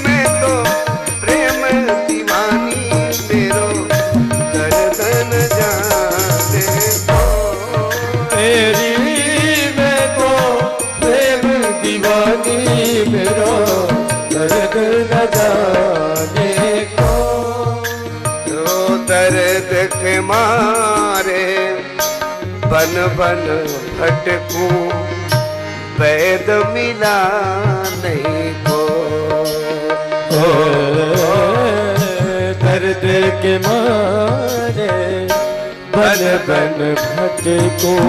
मैं तो प्रेम दीवानी मेरो, दर्द न जाने को। तेरी मैं तो प्रेम दीवानी मेरो, दर्द न जाने को। जो दर्द के मारे बन बन भटकूं, वैद मिला नहीं को। दर्द के मारे बन बन भटकूं,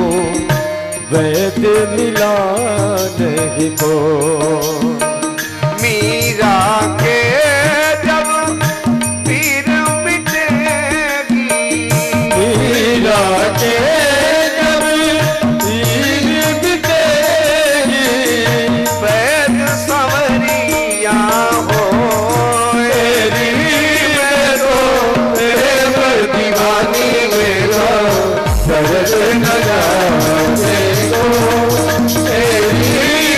वैद मिला नहीं को। मीरा के जब पीर मिटेगी, मीरा के जब पीर मिटेगी, वैद संवरिया हो। तेरी मैं तो प्रेम दीवानी मेरो, दर्द न जाने को। तेरी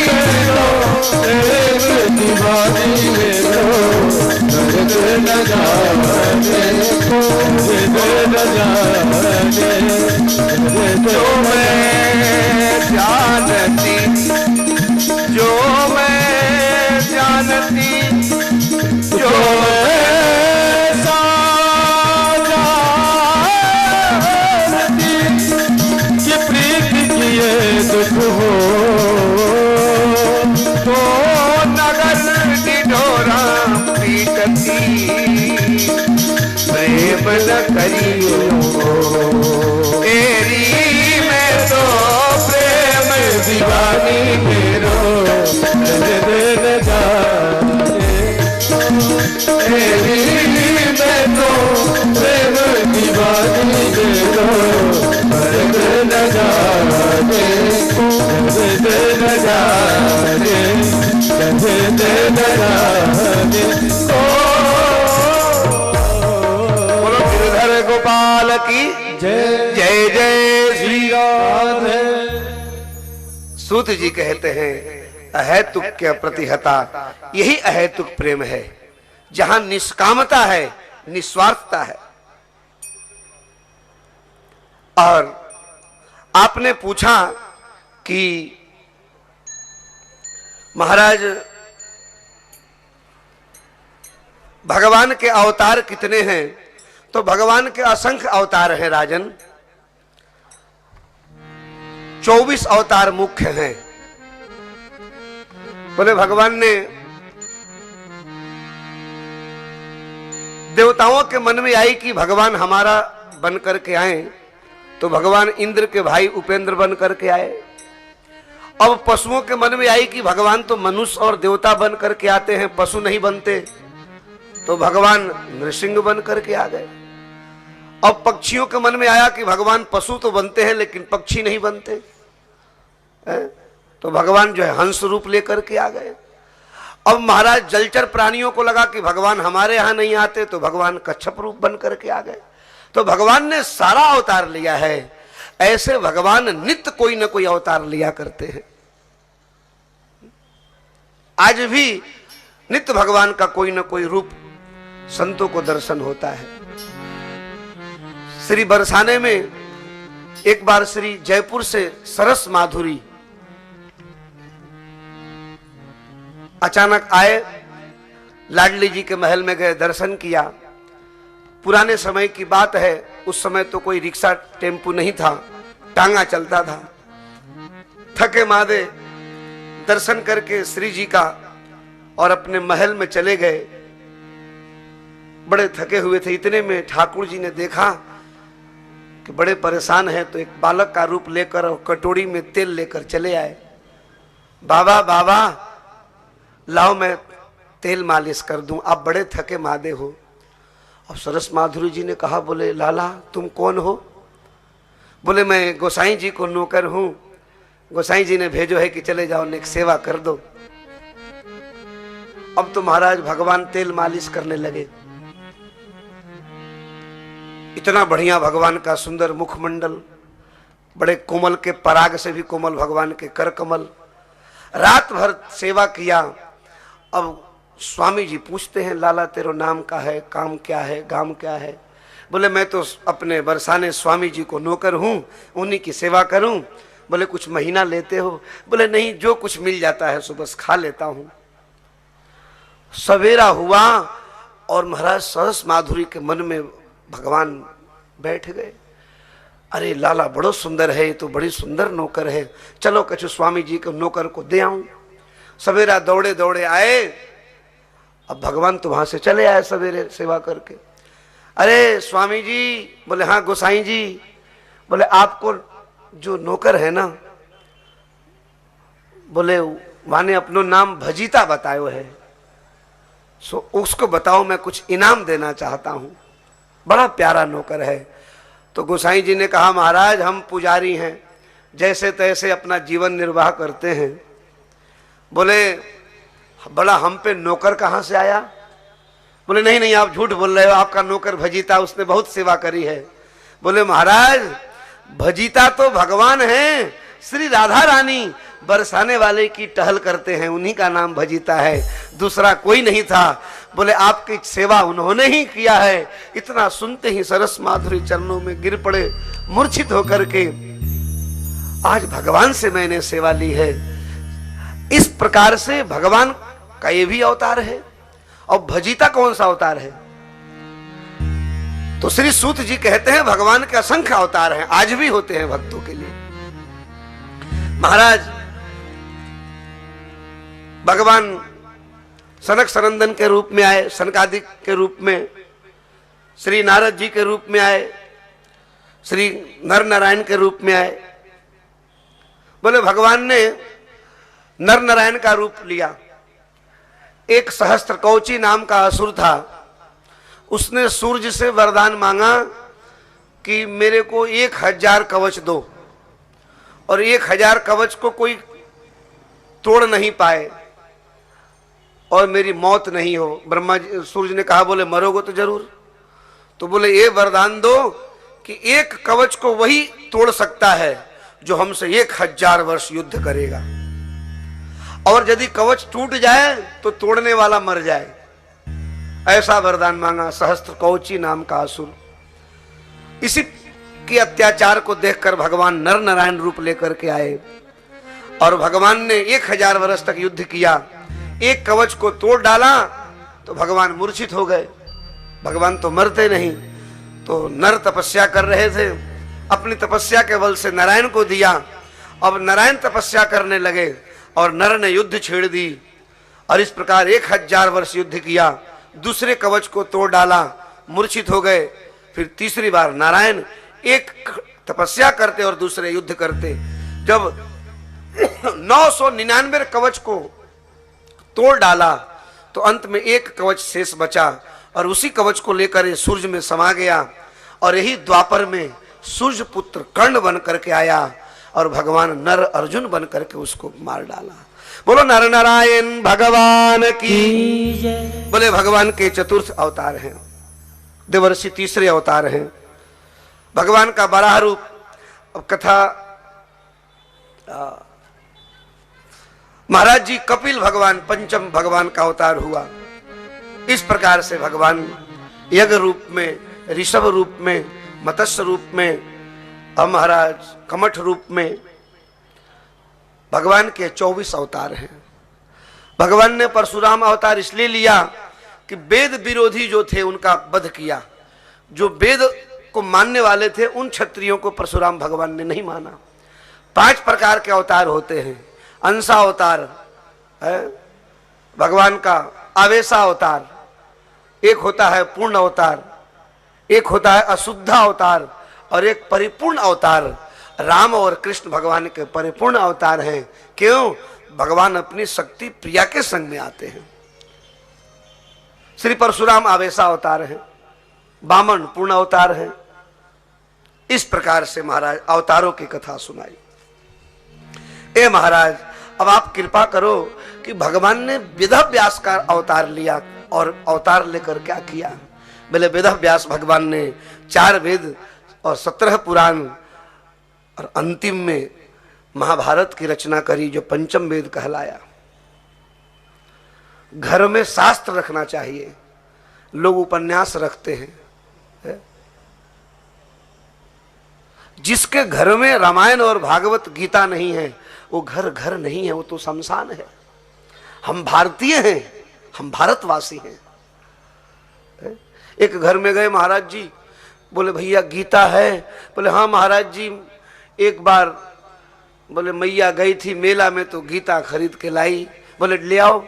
मैं तो प्रेम दीवानी मेरो, दर्द न जाने को। दर्द न जाने जो मैं जानती, जो मैं जानती, जो ऐसा जानती कि प्रीत किए दुख हो, तो नगर की डोरा न करियो एरी में तो प्रेम दीवानी मेरो नजर न जाने तेरी में तो प्रेम दीवानी मेरो नजर न जाने नजर न जाने नजर न जाने बोलो गिरधर गोपाल की जय जय जय श्री राधे। सूत जी कहते हैं अहेतुक के प्रतिहता यही अहेतुक प्रेम है, जहां निष्कामता है, निस्वार्थता है। और आपने पूछा कि महाराज भगवान के अवतार कितने हैं, तो भगवान के असंख्य अवतार हैं राजन। 24 अवतार मुख्य हैं। बोले भगवान ने देवताओं के मन में आई कि भगवान हमारा बन करके आए, तो भगवान इंद्र के भाई उपेंद्र बन करके आए। अब पशुओं के मन में आई कि भगवान तो मनुष्य और देवता बन करके आते हैं, पशु नहीं बनते, तो भगवान नृसिंह बन करके आ गए। अब पक्षियों के मन में आया कि भगवान पशु तो बनते हैं लेकिन पक्षी नहीं बनते, तो भगवान जो है हंस रूप लेकर के आ गए। अब महाराज जलचर प्राणियों को लगा कि भगवान हमारे यहां नहीं आते, तो भगवान कच्छप रूप बन करके आ गए। तो भगवान ने सारा अवतार लिया है। ऐसे भगवान नित्य कोई ना कोई अवतार लिया करते हैं। आज भी नित्य भगवान का कोई ना कोई रूप संतों को दर्शन होता है। श्री बरसाने में एक बार श्री जयपुर से सरस माधुरी अचानक आए, लाडली जी के महल में गए, दर्शन किया। पुराने समय की बात है, उस समय तो कोई रिक्शा टेम्पू नहीं था, टांगा चलता था। थके मादे दर्शन करके श्री जी का और अपने महल में चले गए। बड़े थके हुए थे। इतने में ठाकुर जी ने देखा कि बड़े परेशान हैं, तो एक बालक का रूप लेकर और कटोरी में तेल लेकर चले आए। बाबा बाबा लाओ मैं तेल मालिश कर दूं, आप बड़े थके मादे हो। और सरस माधुरी जी ने कहा, बोले लाला तुम कौन हो? बोले मैं गोसाई जी को नौकर हूं, गोसाई जी ने भेजो है कि चले जाओ नेक सेवा कर दो। अब तो महाराज भगवान तेल मालिश करने लगे। इतना बढ़िया भगवान का सुंदर मुखमंडल, बड़े कोमल के पराग से भी कोमल भगवान के कर कमल। रात भर सेवा किया। अब स्वामी जी पूछते हैं, लाला तेरो नाम का है, काम क्या है, गाम क्या है? बोले मैं तो अपने बरसाने स्वामी जी को नौकर हूं, उन्हीं की सेवा करूं। बोले कुछ महीना लेते हो? बोले नहीं, जो कुछ मिल जाता है सो बस खा लेता हूं। सवेरा हुआ और महाराज सरस माधुरी के मन में भगवान बैठ गए। अरे लाला बड़ो सुंदर है, ये तो बड़ी सुंदर नौकर है, चलो कछु स्वामी जी के नौकर को दे आऊं। सवेरा दौड़े दौड़े आए। अब भगवान तो वहां से चले आए सवेरे सेवा करके। अरे स्वामी जी, बोले हाँ गोसाई जी। बोले आपको जो नौकर है ना, बोले माने अपनो नाम भजीता बतायो है, सो उसको बताओ, मैं कुछ इनाम देना चाहता हूं, बड़ा प्यारा नौकर है। तो गोसाई जी ने कहा, महाराज हम पुजारी हैं, जैसे तैसे अपना जीवन निर्वाह करते हैं। बोले बड़ा हम पे नौकर कहां से आया? बोले नहीं नहीं आप झूठ बोल रहे हो, आपका नौकर भजीता, उसने बहुत सेवा करी है। बोले महाराज भजीता तो भगवान है, श्री राधा रानी बरसाने वाले की टहल करते हैं, उन्हीं का नाम भजीता है, दूसरा कोई नहीं था। बोले आपकी सेवा उन्होंने ही किया है। इतना सुनते ही सरस माधुरी चरणों में गिर पड़े मूर्छित होकर के। आज भगवान से मैंने सेवा ली है। इस प्रकार से भगवान का ये भी अवतार है। और भजीता कौन सा अवतार है? तो श्री सूत जी कहते हैं भगवान के असंख्य अवतार हैं, आज भी होते हैं भक्तों के लिए। महाराज भगवान सनक सनंदन के रूप में आए, सनकादिक के रूप में श्री नारद जी के रूप में आए, श्री नर नारायण के रूप में आए। बोले भगवान ने नर नारायण का रूप लिया। एक सहस्त्र कवची नाम का असुर था, उसने सूर्य से वरदान मांगा कि मेरे को 1000 कवच दो, और 1000 कवच को कोई तोड़ नहीं पाए और मेरी मौत नहीं हो। ब्रह्मा जी, सूर्य ने कहा बोले मरोगे तो जरूर। तो बोले ये वरदान दो कि एक कवच को वही तोड़ सकता है जो हमसे 1000 वर्ष युद्ध करेगा, और यदि कवच टूट जाए तो तोड़ने वाला मर जाए। ऐसा वरदान मांगा सहस्त्र कवची नाम का असुर। इसी के अत्याचार को देखकर भगवान नर नारायण रूप लेकर के आए, और भगवान ने 1000 वर्ष तक युद्ध किया। एक कवच को तोड़ डाला तो भगवान मूर्छित हो गए। भगवान तो मरते नहीं, तो नर तपस्या कर रहे थे, अपनी तपस्या के बल से नारायण को दिया। अब नारायण तपस्या करने लगे और नर ने युद्ध छेड़ दी, और इस प्रकार 1000 वर्ष युद्ध किया। दूसरे कवच को तोड़ डाला, मूर्छित हो गए। फिर तीसरी बार नारायण एक तपस्या करते और दूसरे युद्ध करते। जब 999 कवच को तोड़ डाला तो अंत में एक कवच शेष बचा, और उसी कवच को लेकर ये सूर्य में समा गया। और यही द्वापर में सूर्य पुत्र कर्ण बन करके आया, और भगवान नर अर्जुन बन करके उसको मार डाला। बोलो नर नारायण भगवान की। बोले भगवान के चतुर्थ अवतार हैं, देवर्षि तीसरे अवतार हैं। भगवान का बराह रूप, अब कथा महाराज जी कपिल भगवान पंचम भगवान का अवतार हुआ। इस प्रकार से भगवान यज्ञ रूप में, ऋषभ रूप में, मत्स्य रूप में, और महाराज कमठ रूप में भगवान के 24 अवतार हैं। भगवान ने परशुराम अवतार इसलिए लिया कि वेद विरोधी जो थे उनका वध किया। जो वेद को मानने वाले थे उन क्षत्रियों को परशुराम भगवान ने नहीं माना। 5 प्रकार के अवतार होते हैं। अंशा अवतार है भगवान का, आवेशा अवतार, एक होता है पूर्ण अवतार, एक होता है अशुद्ध अवतार, और एक परिपूर्ण अवतार। राम और कृष्ण भगवान के परिपूर्ण अवतार हैं। क्यों? भगवान अपनी शक्ति प्रिया के संग में आते हैं। श्री परशुराम आवेशा अवतार हैं, वामन पूर्ण अवतार हैं। इस प्रकार से महाराज अवतारों की कथा सुनाई। ए महाराज, अब आप कृपा करो कि भगवान ने वेदव्यास का अवतार लिया, और अवतार लेकर क्या किया? बोले वेदव्यास भगवान ने 4 वेद और 17 पुराण, और अंतिम में महाभारत की रचना करी, जो पंचम वेद कहलाया। घर में शास्त्र रखना चाहिए। लोग उपन्यास रखते हैं। जिसके घर में रामायण और भागवत गीता नहीं है वो घर घर नहीं है, वो तो शमशान है। हम भारतीय हैं, हम भारतवासी हैं। एक घर में गए महाराज जी, बोले भैया गीता है? बोले हाँ महाराज जी, एक बार बोले मैया गई थी मेला में तो गीता खरीद के लाई। बोले ले आओ।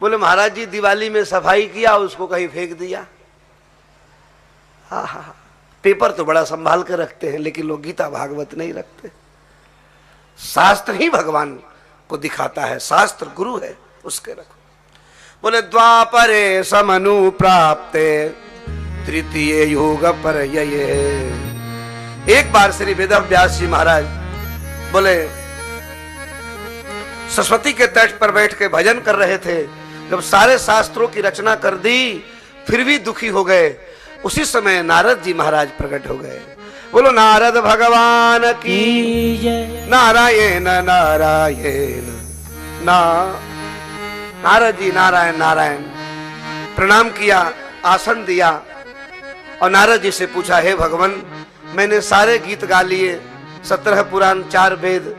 बोले महाराज जी दिवाली में सफाई किया, उसको कहीं फेंक दिया। हाँ, पेपर तो बड़ा संभाल के रखते हैं, लेकिन लोग गीता भागवत नहीं रखते। शास्त्र ही भगवान को दिखाता है, शास्त्र गुरु है, उसके रखो। बोले द्वापरे समनु प्राप्ते तृतीय युग पर ये। एक बार श्री वेदव्यास जी महाराज बोले सरस्वती के तट पर बैठ के भजन कर रहे थे। जब सारे शास्त्रों की रचना कर दी फिर भी दुखी हो गए, उसी समय नारद जी महाराज प्रकट हो गए। बोलो नारद भगवान की। नारायण नारायण नारद जी नारायण नारायण प्रणाम किया, आसन दिया, और नारद जी से पूछा हे भगवान, मैंने सारे गीत गा लिए, 17 पुराण 4 वेद,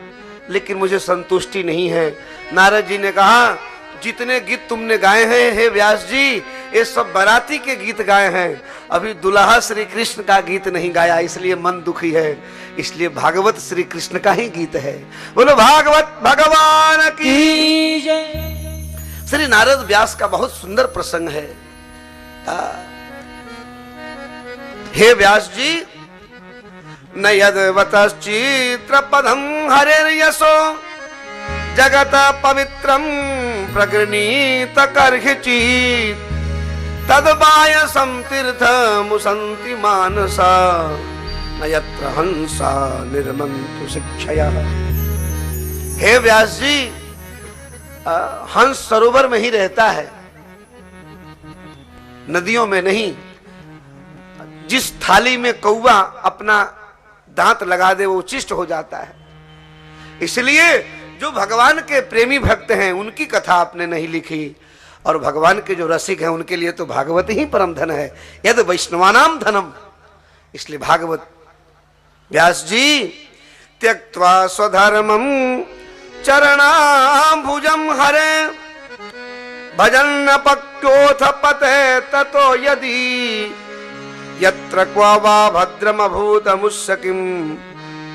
लेकिन मुझे संतुष्टि नहीं है। नारद जी ने कहा जितने गीत तुमने गाए हैं हे व्यास जी, ये सब बाराती के गीत गाए हैं, अभी दुल्हा श्री कृष्ण का गीत नहीं गाया, इसलिए मन दुखी है। इसलिए भागवत श्री कृष्ण का ही गीत है। बोलो भागवत भगवान की जय। श्री नारद व्यास का बहुत सुंदर प्रसंग है। हे व्यास जी, न यद्वतश्चित्र पदम हरेर्यशो जगत पवित्रम प्रगृणीत कर्हिचित् तद्वायसं तीर्थमुसन्ति मानसा न यत्र हंसा निर्मन्तु शिक्षयः। हे व्यास जी, हंस सरोवर में ही रहता है, नदियों में नहीं। जिस थाली में कौवा अपना दांत लगा दे वो उचिष्ट हो जाता है। इसलिए जो भगवान के प्रेमी भक्त हैं उनकी कथा आपने नहीं लिखी, और भगवान के जो रसिक हैं उनके लिए तो भागवत ही परम धन है, यद वैष्णवानाम धनम। इसलिए भागवत व्यास जी त्यक्त्वा स्वधर्मम चरणाम्बुजम हरे भजन पक्योथ पते ततो यदि यत्र क्वा वा भद्रमभूतमुस्य किं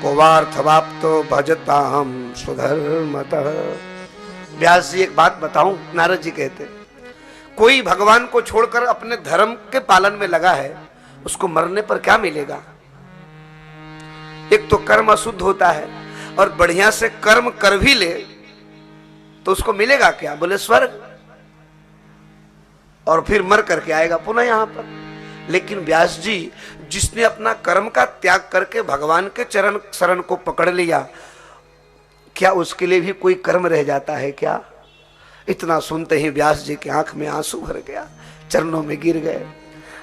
को वार्थवाप्तो भजताम सुधर्मतः। व्यास जी एक बात बताऊं, नारद जी कहते कोई भगवान को छोड़कर अपने धर्म के पालन में लगा है, उसको मरने पर क्या मिलेगा? एक तो कर्म अशुद्ध होता है, और बढ़िया से कर्म कर भी ले तो उसको मिलेगा क्या? बोले स्वर्ग, और फिर मर करके आएगा पुनः यहां पर। लेकिन व्यास जी, जिसने अपना कर्म का त्याग करके भगवान के चरण शरण को पकड़ लिया, क्या उसके लिए भी कोई कर्म रह जाता है क्या? इतना सुनते ही व्यास जी की आंख में आंसू भर गया, चरणों में गिर गए,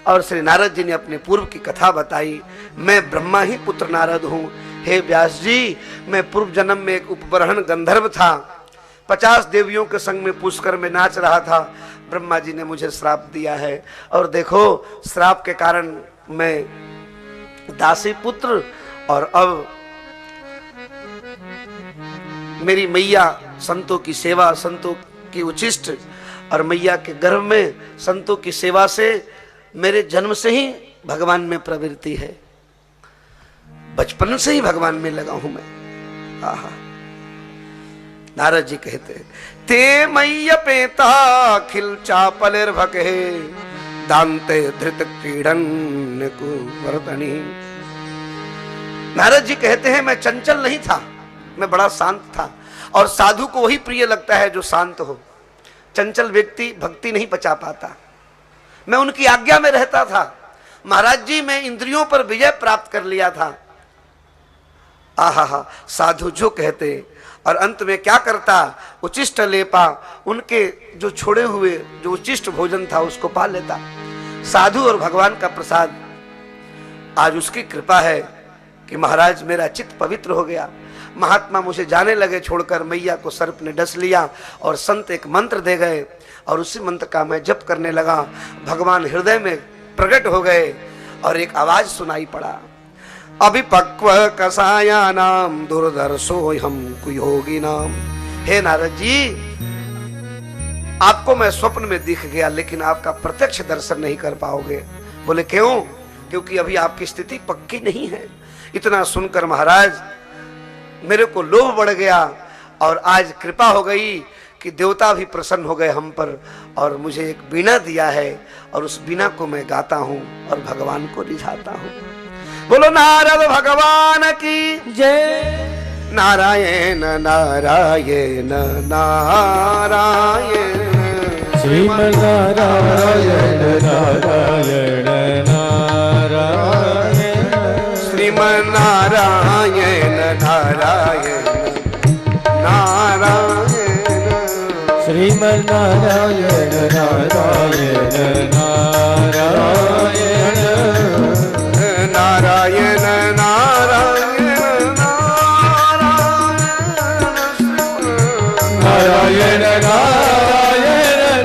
और श्री नारद जी ने अपने पूर्व की कथा बताई। मैं ब्रह्मा ही पुत्र नारद हूं। हे व्यास जी, मैं पूर्व जन्म में एक उपबरहन गंधर्व था, 50 देवियों के संग में पुष्कर में नाच रहा था। ब्रह्मा जी ने मुझे श्राप दिया है, और देखो श्राप के कारण मैं दासी पुत्र, और अब मेरी मैया संतों की सेवा, संतों की उचिष्ट, और मैया के गर्भ में संतों की सेवा से मेरे जन्म से ही भगवान में प्रवृत्ति है, बचपन से ही भगवान में लगा हूं मैं। आहा। नारद जी कहते ते मैया पेता खिल चापलिर्भके दांते धृत क्रीडन कुवर्तनी। नारद जी कहते हैं मैं चंचल नहीं था, मैं बड़ा शांत था, और साधु को वही प्रिय लगता है जो शांत हो। चंचल व्यक्ति भक्ति नहीं पचा पाता। मैं उनकी आज्ञा में रहता था। महाराज जी, मैं इंद्रियों पर विजय प्राप्त कर लिया था। आहा, साधु जो कहते, और अंत में क्या करता? उचिष्ट लेपा, उनके जो छोड़े हुए जो उचिष्ट भोजन था उसको पा लेता। साधु और भगवान का प्रसाद, आज उसकी कृपा है कि महाराज मेरा चित्त पवित्र हो गया। महात्मा मुझे जाने लगे छोड़कर, मैया को सर्प ने डस लिया, और संत एक मंत्र दे गए, और उसी मंत्र का मैं जप करने लगा। भगवान हृदय में प्रकट हो गए, और एक आवाज सुनाई पड़ा, अभिपक्व कसाया नाम दुर्धर्षो हम कुयोगी नाम। हे नारद जी, आपको मैं स्वप्न में दिख गया, लेकिन आपका प्रत्यक्ष दर्शन नहीं कर पाओगे। बोले क्यों? क्योंकि अभी आपकी स्थिति पक्की नहीं है। इतना सुनकर महाराज मेरे को लोभ बढ़ गया, और आज कृपा हो गई कि देवता भी प्रसन्न हो गए हम पर, और मुझे एक वीणा दिया है, और उस वीणा को मैं गाता हूं और भगवान को रिझाता हूं। बोलो नारद भगवान की जय। नारायण नारायण नारायण, श्रीमन्नारायण नारायण नारायण, श्रीमन्नारायण नारायण नारायण, श्रीमन्नारायण नारायण नारायण, नारायण नारायण नारायण, नारायण नारायण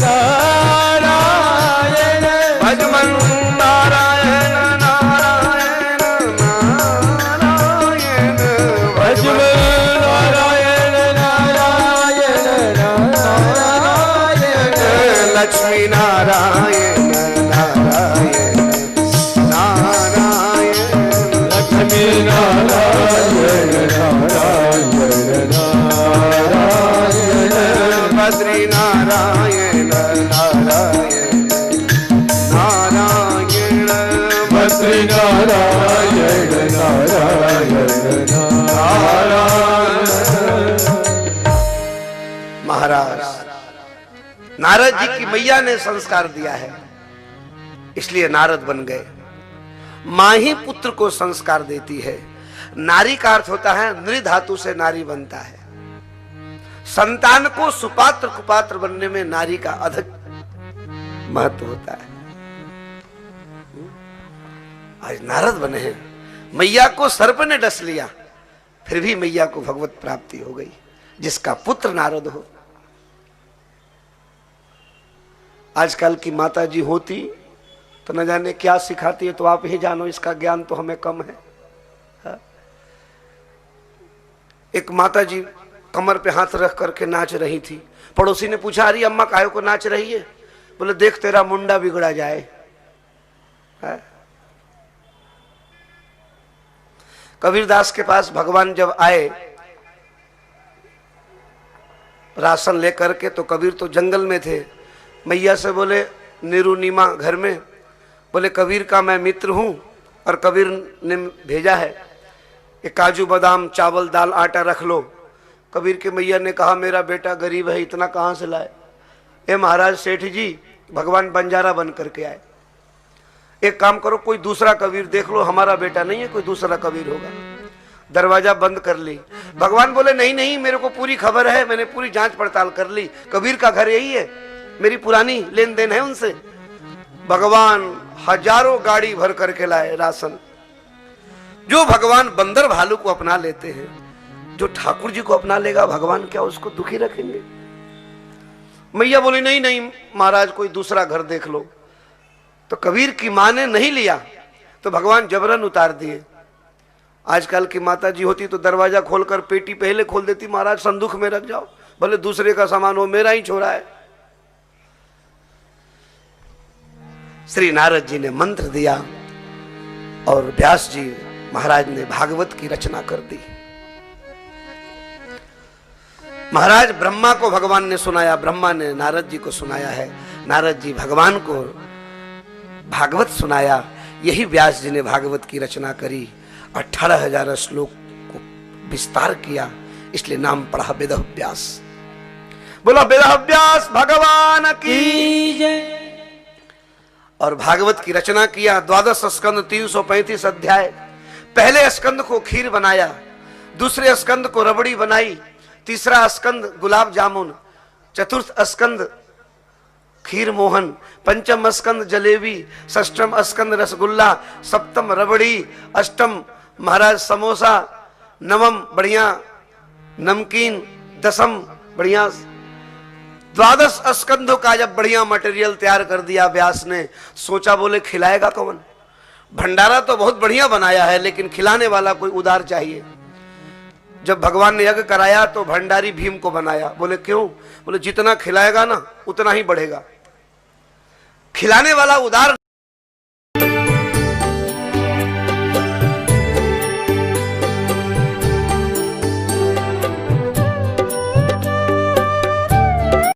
नारायण, भजमन नारायण नारायण नारायण, भजमन नारायण नारायण नारायण, लक्ष्मी नारायण नारायण नारायण, लक्ष्मी नारायण नारायण नारायण, बद्री नारायण नारायण नारायण, बद्री नारायण नारायण नारायण। महाराज नारद जी की मैया ने संस्कार दिया है, इसलिए नारद बन गए। मां ही पुत्र को संस्कार देती है। नारी का अर्थ होता है नृ धातु से नारी बनता है। संतान को सुपात्र कुपात्र बनने में नारी का अधिक महत्व होता है। आज नारद बने हैं, मैया को सर्प ने डस लिया, फिर भी मैया को भगवत प्राप्ति हो गई, जिसका पुत्र नारद हो। आजकल की माता जी होती तो न जाने क्या सिखाती है, तो आप ही जानो, इसका ज्ञान तो हमें कम है। हा? एक माता जी कमर पे हाथ रख करके नाच रही थी। पड़ोसी ने पूछा, अरे अम्मा काहे को नाच रही है? बोले देख तेरा मुंडा बिगड़ा जाए। हा? कबीरदास के पास भगवान जब आए राशन लेकर के, तो कबीर तो जंगल में थे। मैया से बोले नीरू नीमा घर में, बोले कबीर का मैं मित्र हूं और कबीर ने भेजा है, ये काजू बादाम चावल दाल आटा रख लो। कबीर के मैया ने कहा मेरा बेटा गरीब है, इतना कहां से लाए? ए महाराज सेठ जी, भगवान बंजारा बन करके आए, एक काम करो कोई दूसरा कबीर देख लो, हमारा बेटा नहीं है, कोई दूसरा कबीर होगा। दरवाजा बंद कर ली। भगवान बोले नहीं नहीं, मेरे को पूरी खबर है, मैंने पूरी जांच पड़ताल कर ली, कबीर का घर यही है, मेरी पुरानी लेन देन है उनसे। भगवान हजारों गाड़ी भर करके लाए राशन। जो भगवान बंदर भालू को अपना लेते हैं, जो ठाकुर जी को अपना लेगा भगवान क्या उसको दुखी रखेंगे? मैया बोली नहीं नहीं महाराज, कोई दूसरा घर देख लो। तो कबीर की मां ने नहीं लिया, तो भगवान जबरन उतार दिए। आजकल की माता जी होती तो दरवाजा खोलकर पेटी पहले खोल देती, महाराज संदूक में रख जाओ, भले दूसरे का सामान हो, मेरा ही छोरा है। श्री नारद जी ने मंत्र दिया और व्यास जी महाराज ने भागवत की रचना कर दी। महाराज ब्रह्मा को भगवान ने सुनाया, ब्रह्मा ने नारद जी को सुनाया है, नारद जी भगवान को भागवत सुनाया। यही व्यास जी ने भागवत की रचना करी, 18,000 श्लोक को विस्तार किया, इसलिए नाम पड़ा वेदव्यास। बोला वेदव्यास भगवान की जय। और भागवत की रचना किया, 12 स्कंद 335 अध्याय। पहले स्कंद को खीर बनाया, दूसरे स्कंद को रबड़ी बनाई, तीसरा स्कंद गुलाब जामुन, चतुर्थ स्कंद खीर मोहन, पंचम स्कंद जलेबी, षष्ठम स्कंद रसगुल्ला, सप्तम रबड़ी, अष्टम महाराज समोसा, नवम बढ़िया नमकीन, दसम बढ़िया 12 स्कंदों का जब बढ़िया मटेरियल तैयार कर दिया व्यास ने, सोचा बोले खिलाएगा कौन? भंडारा तो बहुत बढ़िया बनाया है, लेकिन खिलाने वाला कोई उदार चाहिए। जब भगवान ने यज्ञ कराया तो भंडारी भीम को बनाया। बोले क्यों? बोले जितना खिलाएगा ना उतना ही बढ़ेगा, खिलाने वाला उदार